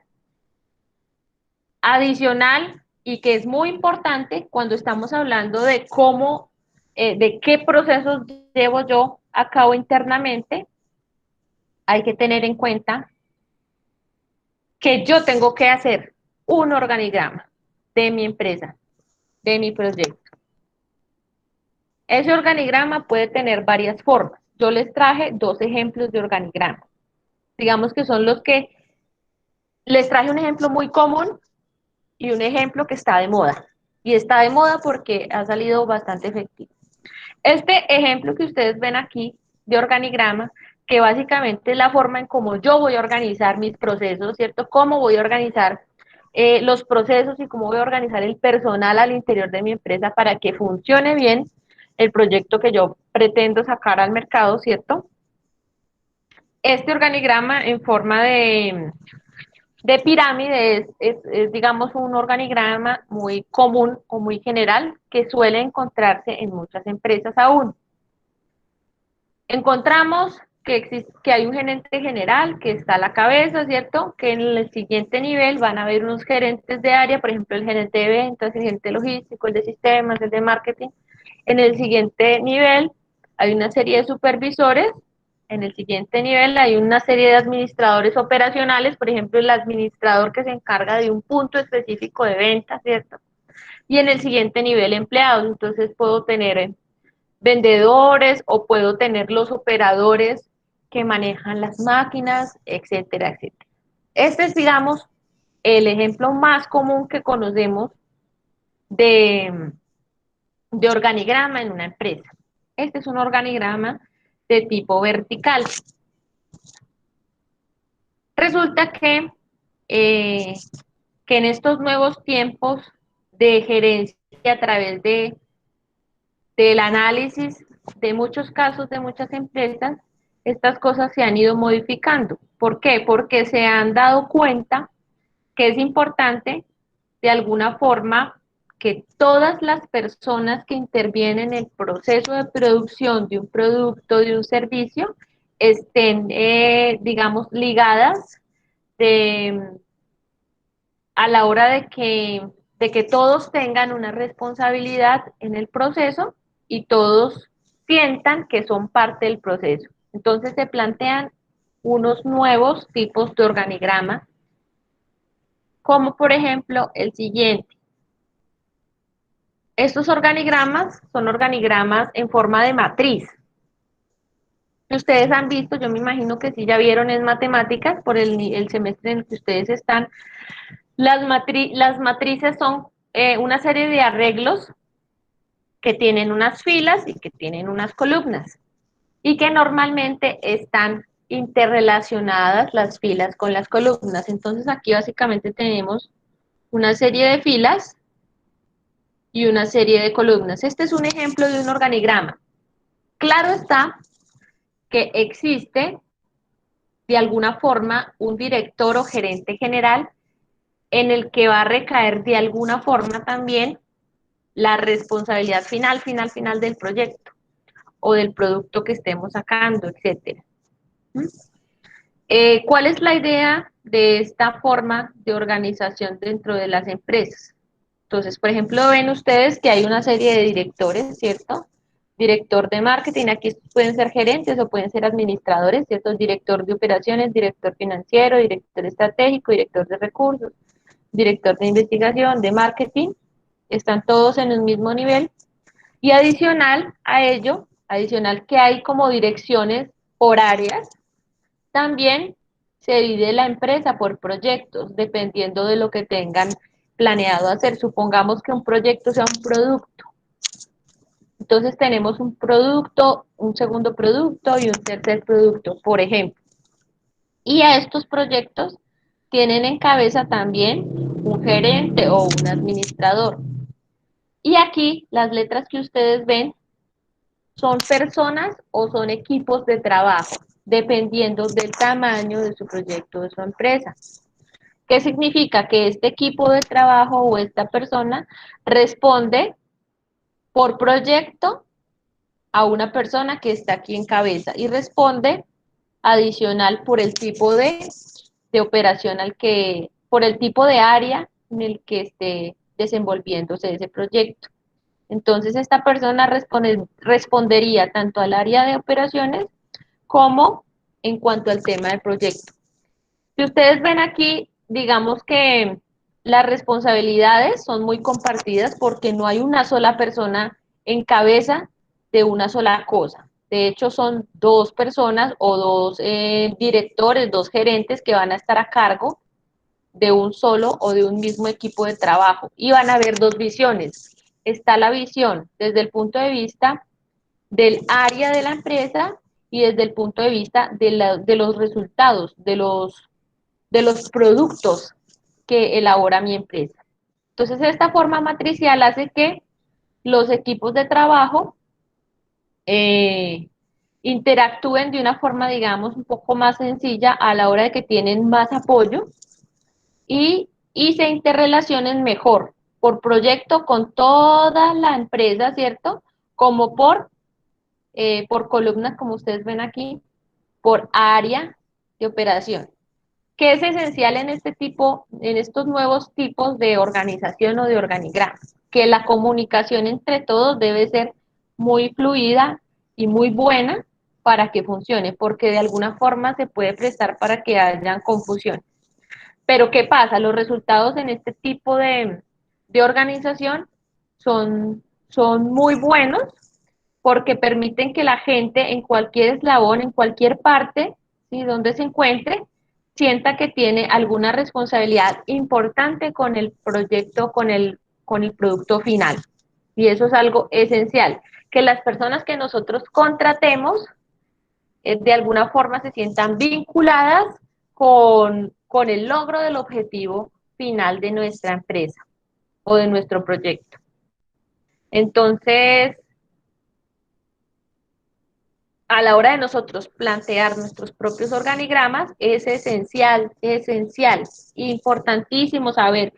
Adicional y que es muy importante cuando estamos hablando de cómo, de qué procesos llevo yo a cabo internamente, hay que tener en cuenta que yo tengo que hacer un organigrama de mi empresa, de mi proyecto. Ese organigrama puede tener varias formas. Yo les traje dos ejemplos de organigrama. Digamos que son los que les traje un ejemplo muy común y un ejemplo que está de moda. Y está de moda porque ha salido bastante efectivo. Este ejemplo que ustedes ven aquí de organigrama, que básicamente es la forma en cómo yo voy a organizar mis procesos, ¿cierto? Cómo voy a organizar los procesos y cómo voy a organizar el personal al interior de mi empresa para que funcione bien el proyecto que yo pretendo sacar al mercado, ¿cierto? Este organigrama en forma de pirámide digamos, un organigrama muy común o muy general que suele encontrarse en muchas empresas aún. Encontramos que hay un gerente general que está a la cabeza, ¿cierto? Que en el siguiente nivel van a haber unos gerentes de área, por ejemplo, el gerente de ventas, el gerente logístico, el de sistemas, el de marketing. En el siguiente nivel hay una serie de supervisores. En el siguiente nivel hay una serie de administradores operacionales, por ejemplo, el administrador que se encarga de un punto específico de venta, ¿cierto? Y en el siguiente nivel empleados. Entonces puedo tener vendedores o puedo tener los operadores que manejan las máquinas, etcétera, etcétera. Este es, digamos, el ejemplo más común que conocemos de, de organigrama en una empresa. Este es un organigrama de tipo vertical. Resulta eh, que en estos nuevos tiempos de gerencia a través del análisis de muchos casos de muchas empresas, estas cosas se han ido modificando. ¿Por qué? Porque se han dado cuenta que es importante, de alguna forma, que todas las personas que intervienen en el proceso de producción de un producto, de un servicio, estén, digamos, ligadas de, a la hora de que todos tengan una responsabilidad en el proceso y todos sientan que son parte del proceso. Entonces se plantean unos nuevos tipos de organigrama, como por ejemplo el siguiente. Estos organigramas son organigramas en forma de matriz. Si ustedes han visto, yo me imagino que sí ya vieron en matemáticas por el semestre en el que ustedes están. Las matrices son una serie de arreglos que tienen unas filas y que tienen unas columnas y que normalmente están interrelacionadas las filas con las columnas. Entonces aquí básicamente tenemos una serie de filas y una serie de columnas. Este es un ejemplo de un organigrama. Claro está que existe de alguna forma un director o gerente general en el que va a recaer de alguna forma también la responsabilidad final del proyecto o del producto que estemos sacando, etcétera. ¿Cuál es la idea de esta forma de organización dentro de las empresas? Entonces, por ejemplo, ven ustedes que hay una serie de directores, ¿cierto? Director de marketing, aquí pueden ser gerentes o pueden ser administradores, ¿cierto? Director de operaciones, director financiero, director estratégico, director de recursos, director de investigación, de marketing, están todos en el mismo nivel. Y adicional a ello, adicional que hay como direcciones por áreas, también se divide la empresa por proyectos, dependiendo de lo que tengan planeado hacer. Supongamos que un proyecto sea un producto. Entonces tenemos un producto, un segundo producto y un tercer producto, por ejemplo. Y a estos proyectos tienen en cabeza también un gerente o un administrador. Y aquí las letras que ustedes ven son personas o son equipos de trabajo, dependiendo del tamaño de su proyecto o de su empresa. ¿Qué significa? Que este equipo de trabajo o esta persona responde por proyecto a una persona que está aquí en cabeza y responde adicional por el tipo de operación por el tipo de área en el que esté desenvolviéndose ese proyecto. Entonces, esta persona respondería tanto al área de operaciones como en cuanto al tema del proyecto. Si ustedes ven aquí, digamos que las responsabilidades son muy compartidas porque no hay una sola persona en cabeza de una sola cosa. De hecho, son dos personas o dos directores, dos gerentes que van a estar a cargo de un solo o de un mismo equipo de trabajo. Y van a haber dos visiones. Está la visión desde el punto de vista del área de la empresa y desde el punto de vista de los resultados, de los productos que elabora mi empresa. Entonces, esta forma matricial hace que los equipos de trabajo interactúen de una forma, digamos, un poco más sencilla a la hora de que tienen más apoyo y se interrelacionen mejor por proyecto con toda la empresa, ¿cierto? Como por columnas, como ustedes ven aquí, por área de operación. ¿Qué es esencial en en estos nuevos tipos de organización o de organigrama? Que la comunicación entre todos debe ser muy fluida y muy buena para que funcione, porque de alguna forma se puede prestar para que haya confusión. Pero ¿qué pasa? Los resultados en este tipo de organización son muy buenos porque permiten que la gente en cualquier eslabón, en cualquier parte, ¿sí? Donde se encuentre, sienta que tiene alguna responsabilidad importante con el proyecto, con el producto final. Y eso es algo esencial, que las personas que nosotros contratemos de alguna forma se sientan vinculadas con el logro del objetivo final de nuestra empresa o de nuestro proyecto. Entonces, a la hora de nosotros plantear nuestros propios organigramas, es esencial, importantísimo saber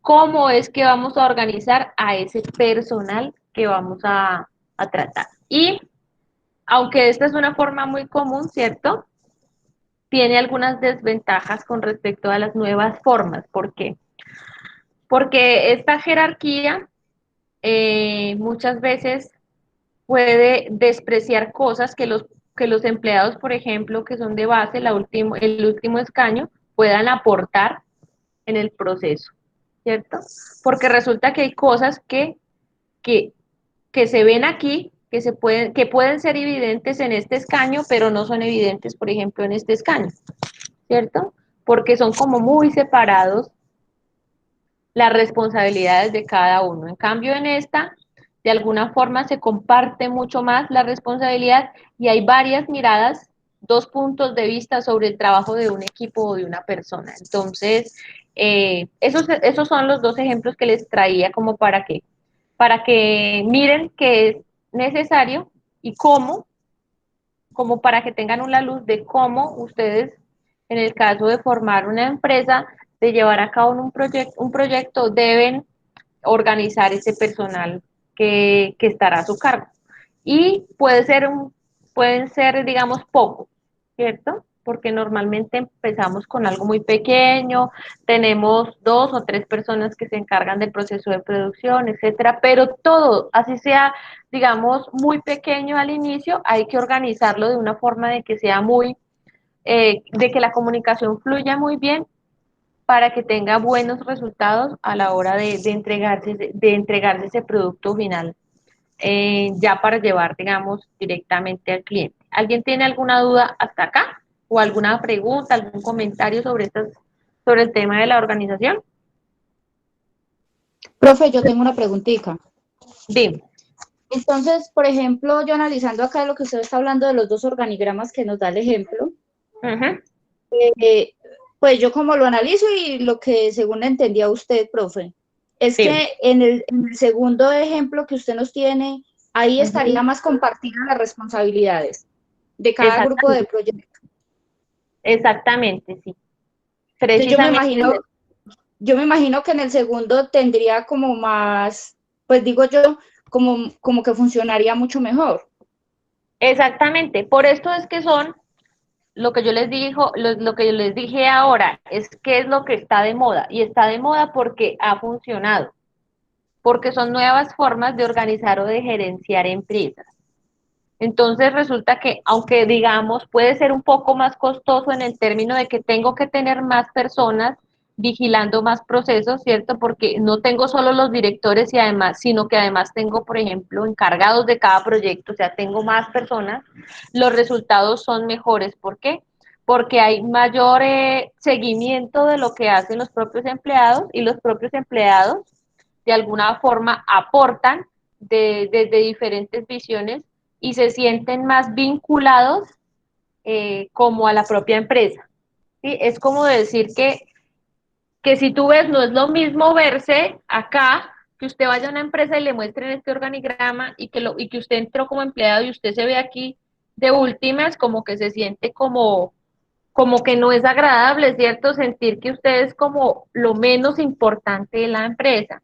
cómo es que vamos a organizar a ese personal que vamos a tratar. Y aunque esta es una forma muy común, ¿cierto? Tiene algunas desventajas con respecto a las nuevas formas. ¿Por qué? Porque esta jerarquía muchas veces puede despreciar cosas que los empleados, por ejemplo, que son de base, el último escaño, puedan aportar en el proceso, ¿cierto? Porque resulta que hay cosas que, que se ven aquí, que pueden ser evidentes en este escaño, pero no son evidentes, por ejemplo, en este escaño, ¿cierto? Porque son como muy separados las responsabilidades de cada uno. En cambio, en esta, de alguna forma se comparte mucho más la responsabilidad y hay varias miradas, dos puntos de vista sobre el trabajo de un equipo o de una persona. Entonces, esos son los dos ejemplos que les traía como para que para que miren qué es necesario y cómo, como para que tengan una luz de cómo ustedes, en el caso de formar una empresa, de llevar a cabo un proyecto, deben organizar ese personal que estará a su cargo. Y pueden ser, digamos, poco, ¿cierto? Porque normalmente empezamos con algo muy pequeño, tenemos 2 o 3 personas que se encargan del proceso de producción, etcétera, pero todo, así sea, digamos, muy pequeño al inicio, hay que organizarlo de una forma de que sea de que la comunicación fluya muy bien para que tenga buenos resultados a la hora de entregarse ese producto final, ya para llevar, digamos, directamente al cliente. ¿Alguien tiene alguna duda hasta acá? ¿O alguna pregunta, algún comentario sobre el tema de la organización? Profe, yo tengo una preguntita. Dime. Entonces, por ejemplo, yo analizando acá lo que usted está hablando de los dos organigramas que nos da el ejemplo, Ujú. eh, pues yo como lo analizo y lo que según entendía usted, profe, es Dime. que en el segundo ejemplo que usted nos tiene, ahí estaría más compartidas las responsabilidades de cada grupo de Exactamente, proyecto. exactamente, sí. Entonces Precisamente es eso. yo me imagino que en el segundo tendría como más, pues digo yo, como que funcionaría mucho mejor. Exactamente. Por esto es que son lo que yo les dije ahora, es que es lo que está de moda. Y está de moda porque ha funcionado, porque son nuevas formas de organizar o de gerenciar empresas. Entonces resulta que, aunque digamos puede ser un poco más costoso en el término de que tengo que tener más personas vigilando más procesos, ¿cierto? Porque no tengo solo los directores y además, sino que además tengo, por ejemplo, encargados de cada proyecto, o sea, tengo más personas, los resultados son mejores. ¿Por qué? Porque hay mayor seguimiento de lo que hacen los propios empleados y los propios empleados de alguna forma aportan desde diferentes visiones y se sienten más vinculados como a la propia empresa. ¿Sí? Es como decir que si tú ves, no es lo mismo verse acá, que usted vaya a una empresa y le muestren este organigrama y que usted entró como empleado y usted se ve aquí de últimas, como que se siente como que no es agradable, ¿cierto? Sentir que usted es como lo menos importante de la empresa.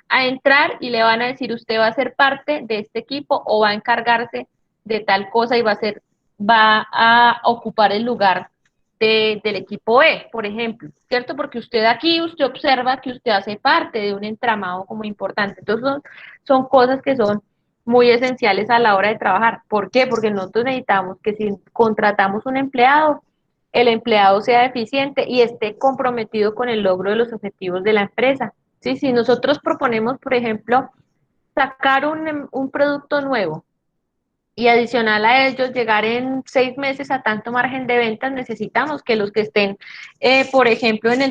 A entrar y le van a decir, usted va a ser parte de este equipo o va a encargarse de tal cosa y va a ocupar el lugar del equipo E, por ejemplo, ¿cierto? Porque usted observa que usted hace parte de un entramado como importante. Entonces son cosas que son muy esenciales a la hora de trabajar. ¿Por qué? Porque nosotros necesitamos que si contratamos un empleado, el empleado sea eficiente y esté comprometido con el logro de los objetivos de la empresa. ¿Sí? Si nosotros proponemos, por ejemplo, sacar un producto nuevo y adicional a ello llegar en 6 meses a tanto margen de ventas, necesitamos que los que estén, por ejemplo, en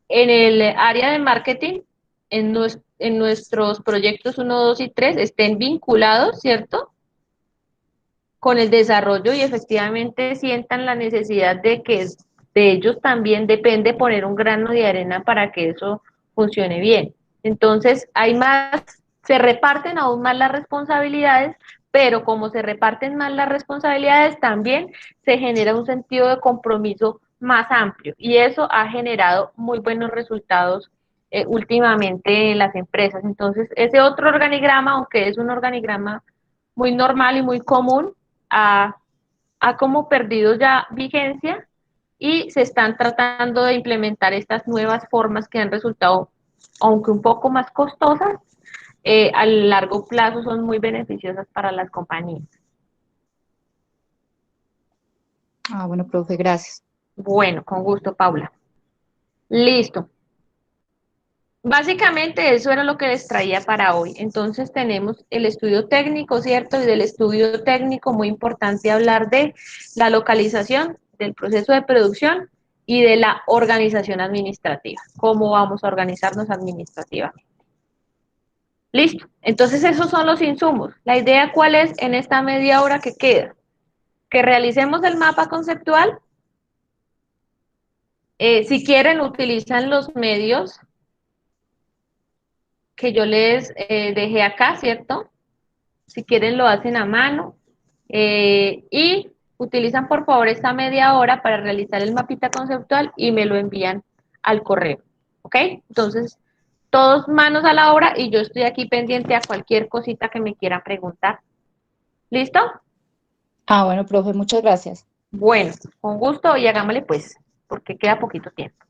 el área de marketing, en nuestros proyectos 1, 2 y 3, estén vinculados, ¿cierto? Con el desarrollo y efectivamente sientan la necesidad de que de ellos también depende poner un grano de arena para que eso funcione bien. Entonces, se reparten aún más las responsabilidades, pero como se reparten más las responsabilidades, también se genera un sentido de compromiso más amplio y eso ha generado muy buenos resultados últimamente en las empresas. Entonces, ese otro organigrama, aunque es un organigrama muy normal y muy común, ha, ha como perdido ya vigencia y se están tratando de implementar estas nuevas formas que han resultado, aunque un poco más costosas, a largo plazo son muy beneficiosas para las compañías. Ah, bueno, profe, gracias. Bueno, con gusto, Paula. Listo. Básicamente eso era lo que les traía para hoy. Entonces tenemos el estudio técnico, ¿cierto? Y del estudio técnico, muy importante hablar de la localización, del proceso de producción y de la organización administrativa. ¿Cómo vamos a organizarnos administrativamente? Listo. Entonces esos son los insumos. La idea cuál es en esta media hora que queda. Que realicemos el mapa conceptual. Si quieren, utilizan los medios que yo les dejé acá, ¿cierto? Si quieren lo hacen a mano y utilizan por favor esta media hora para realizar el mapita conceptual y me lo envían al correo, ¿ok? Entonces, todos manos a la obra y yo estoy aquí pendiente a cualquier cosita que me quieran preguntar. ¿Listo? Ah, bueno, profe, muchas gracias. Bueno, con gusto y hagámosle pues, porque queda poquito tiempo.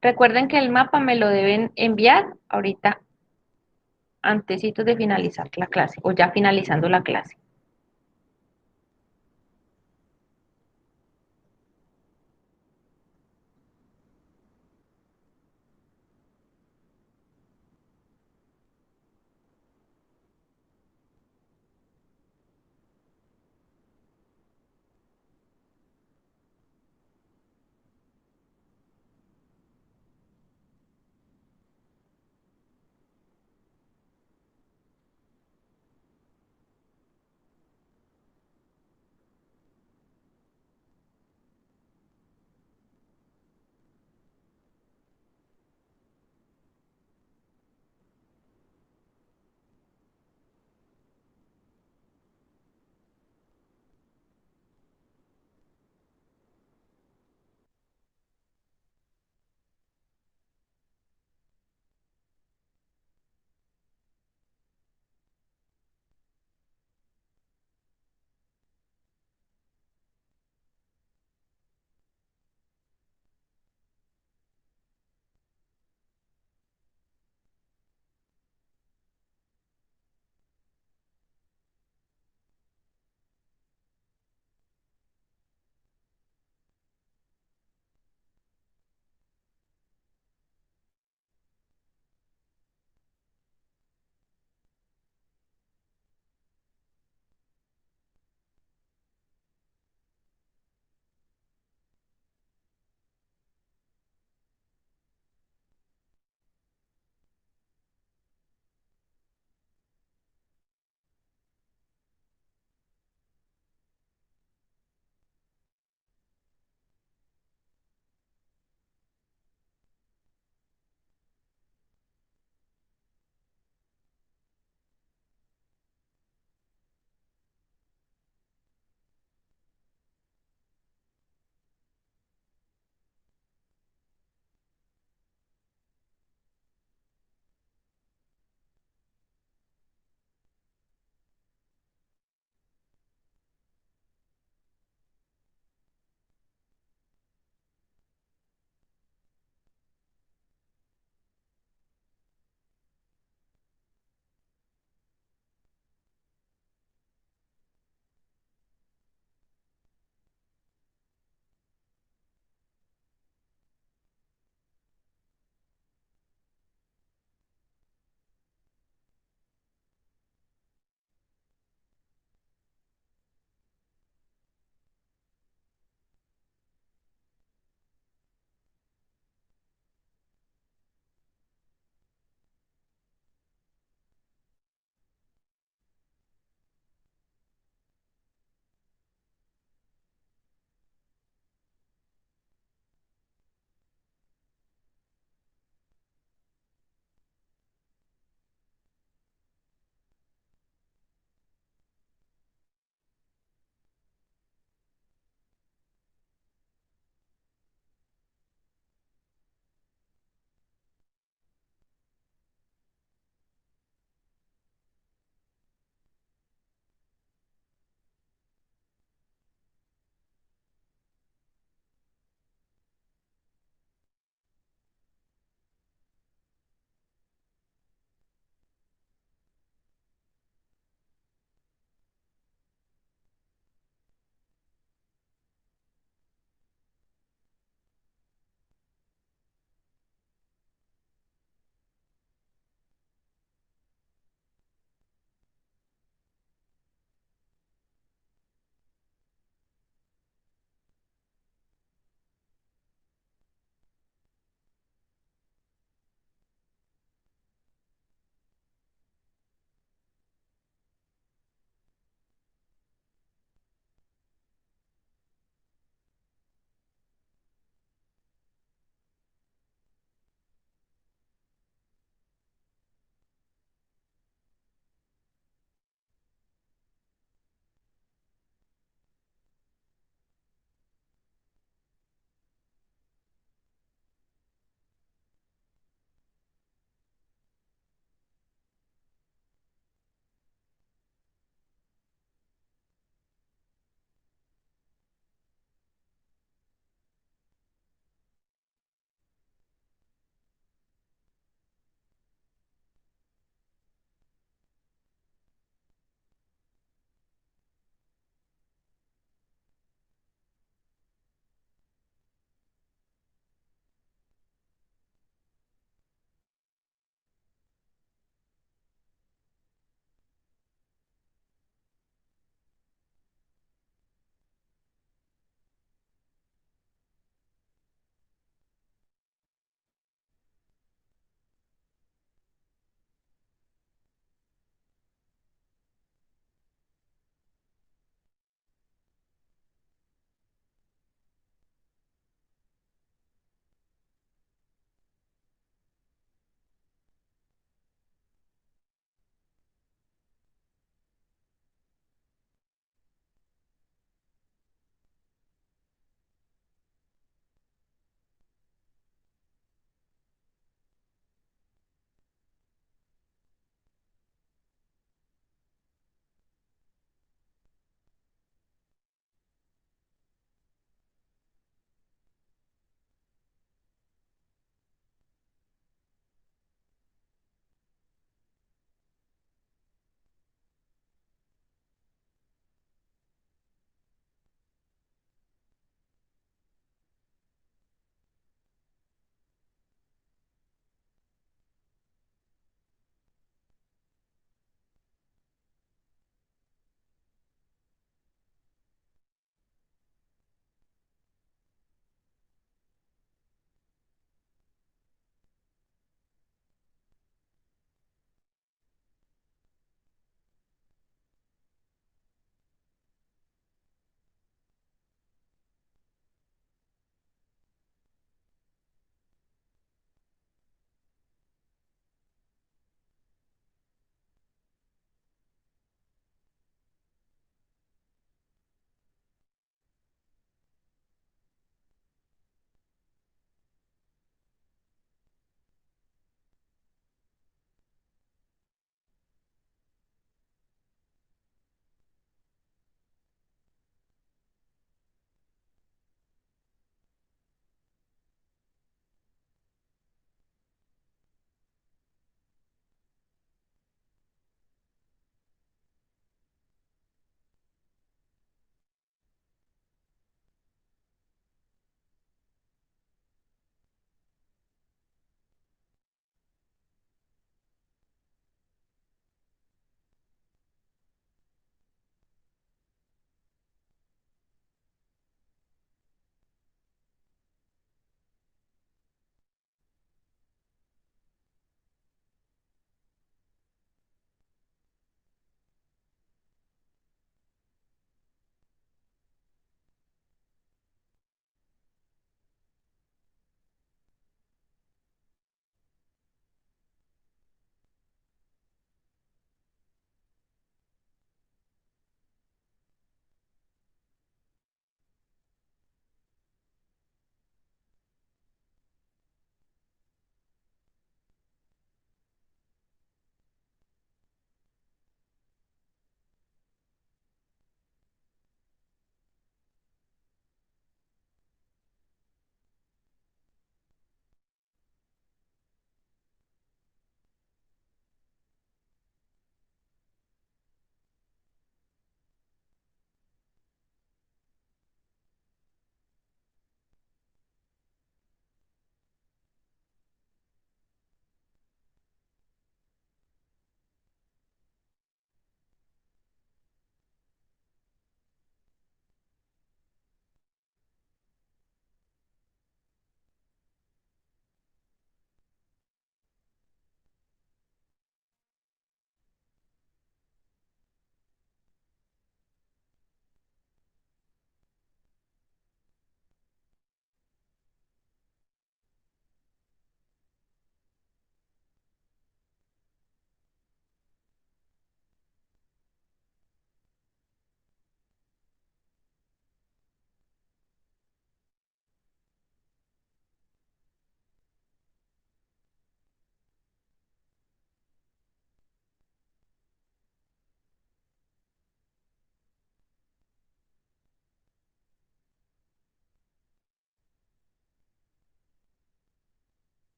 Recuerden que el mapa me lo deben enviar ahorita antecitos de finalizar la clase o ya finalizando la clase.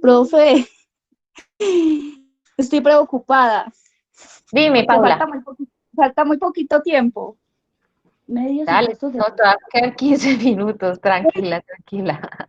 Profe, estoy preocupada Dime, porque Paula. falta muy poquito tiempo. Medios y Dale, textos de... no, te va a quedar 15 minutos, tranquila, tranquila.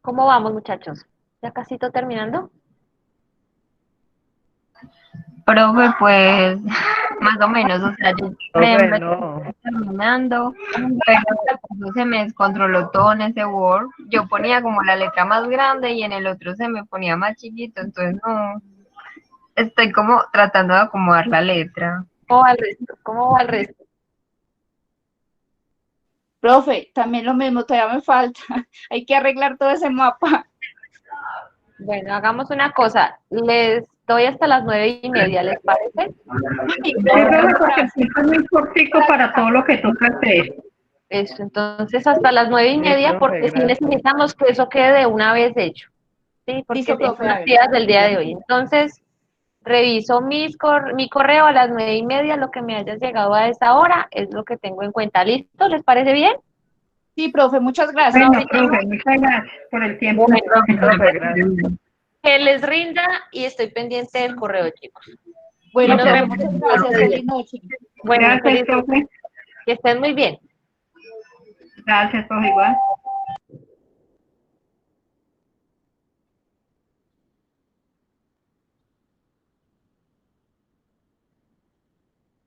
¿Cómo vamos, muchachos? ¿Ya casi todo terminando? Profe, pues más o menos, o sea, yo por ejemplo no. estoy terminando, pero eso se me descontroló todo en ese Word. Yo ponía como la letra más grande y en el otro se me ponía más chiquito, entonces no, estoy como tratando de acomodar la letra. ¿Cómo va el resto? ¿Cómo va el resto? Profe, también lo mismo, todavía me falta. Hay que arreglar todo ese mapa. Bueno, hagamos una cosa. Les doy hasta las 9:30, ¿les parece? Ay, Sí, profe, profe, porque el gracias. tiempo es muy cortico para todo lo que toca hacer. Eso, entonces hasta las 9:30, profe, porque sí gracias. necesitamos que eso quede de una vez hecho. Sí, porque Listo, son profe, hágale. actividades del día de hoy. Entonces, reviso mi correo a las 9:30, lo que me haya llegado a esa hora es lo que tengo en cuenta. ¿Listo? ¿Les parece bien? Sí, profe, muchas gracias. Bueno, ahorita profe, muchas gracias por el tiempo. Bueno, Profe, gracias. que les rinda y estoy pendiente del correo, chicos. Bueno, Y nos profe, vemos muchas el gracias. otro día. Feliz noche. Bueno, Gracias, feliz, profe. que estén muy bien. Gracias, profe, igual.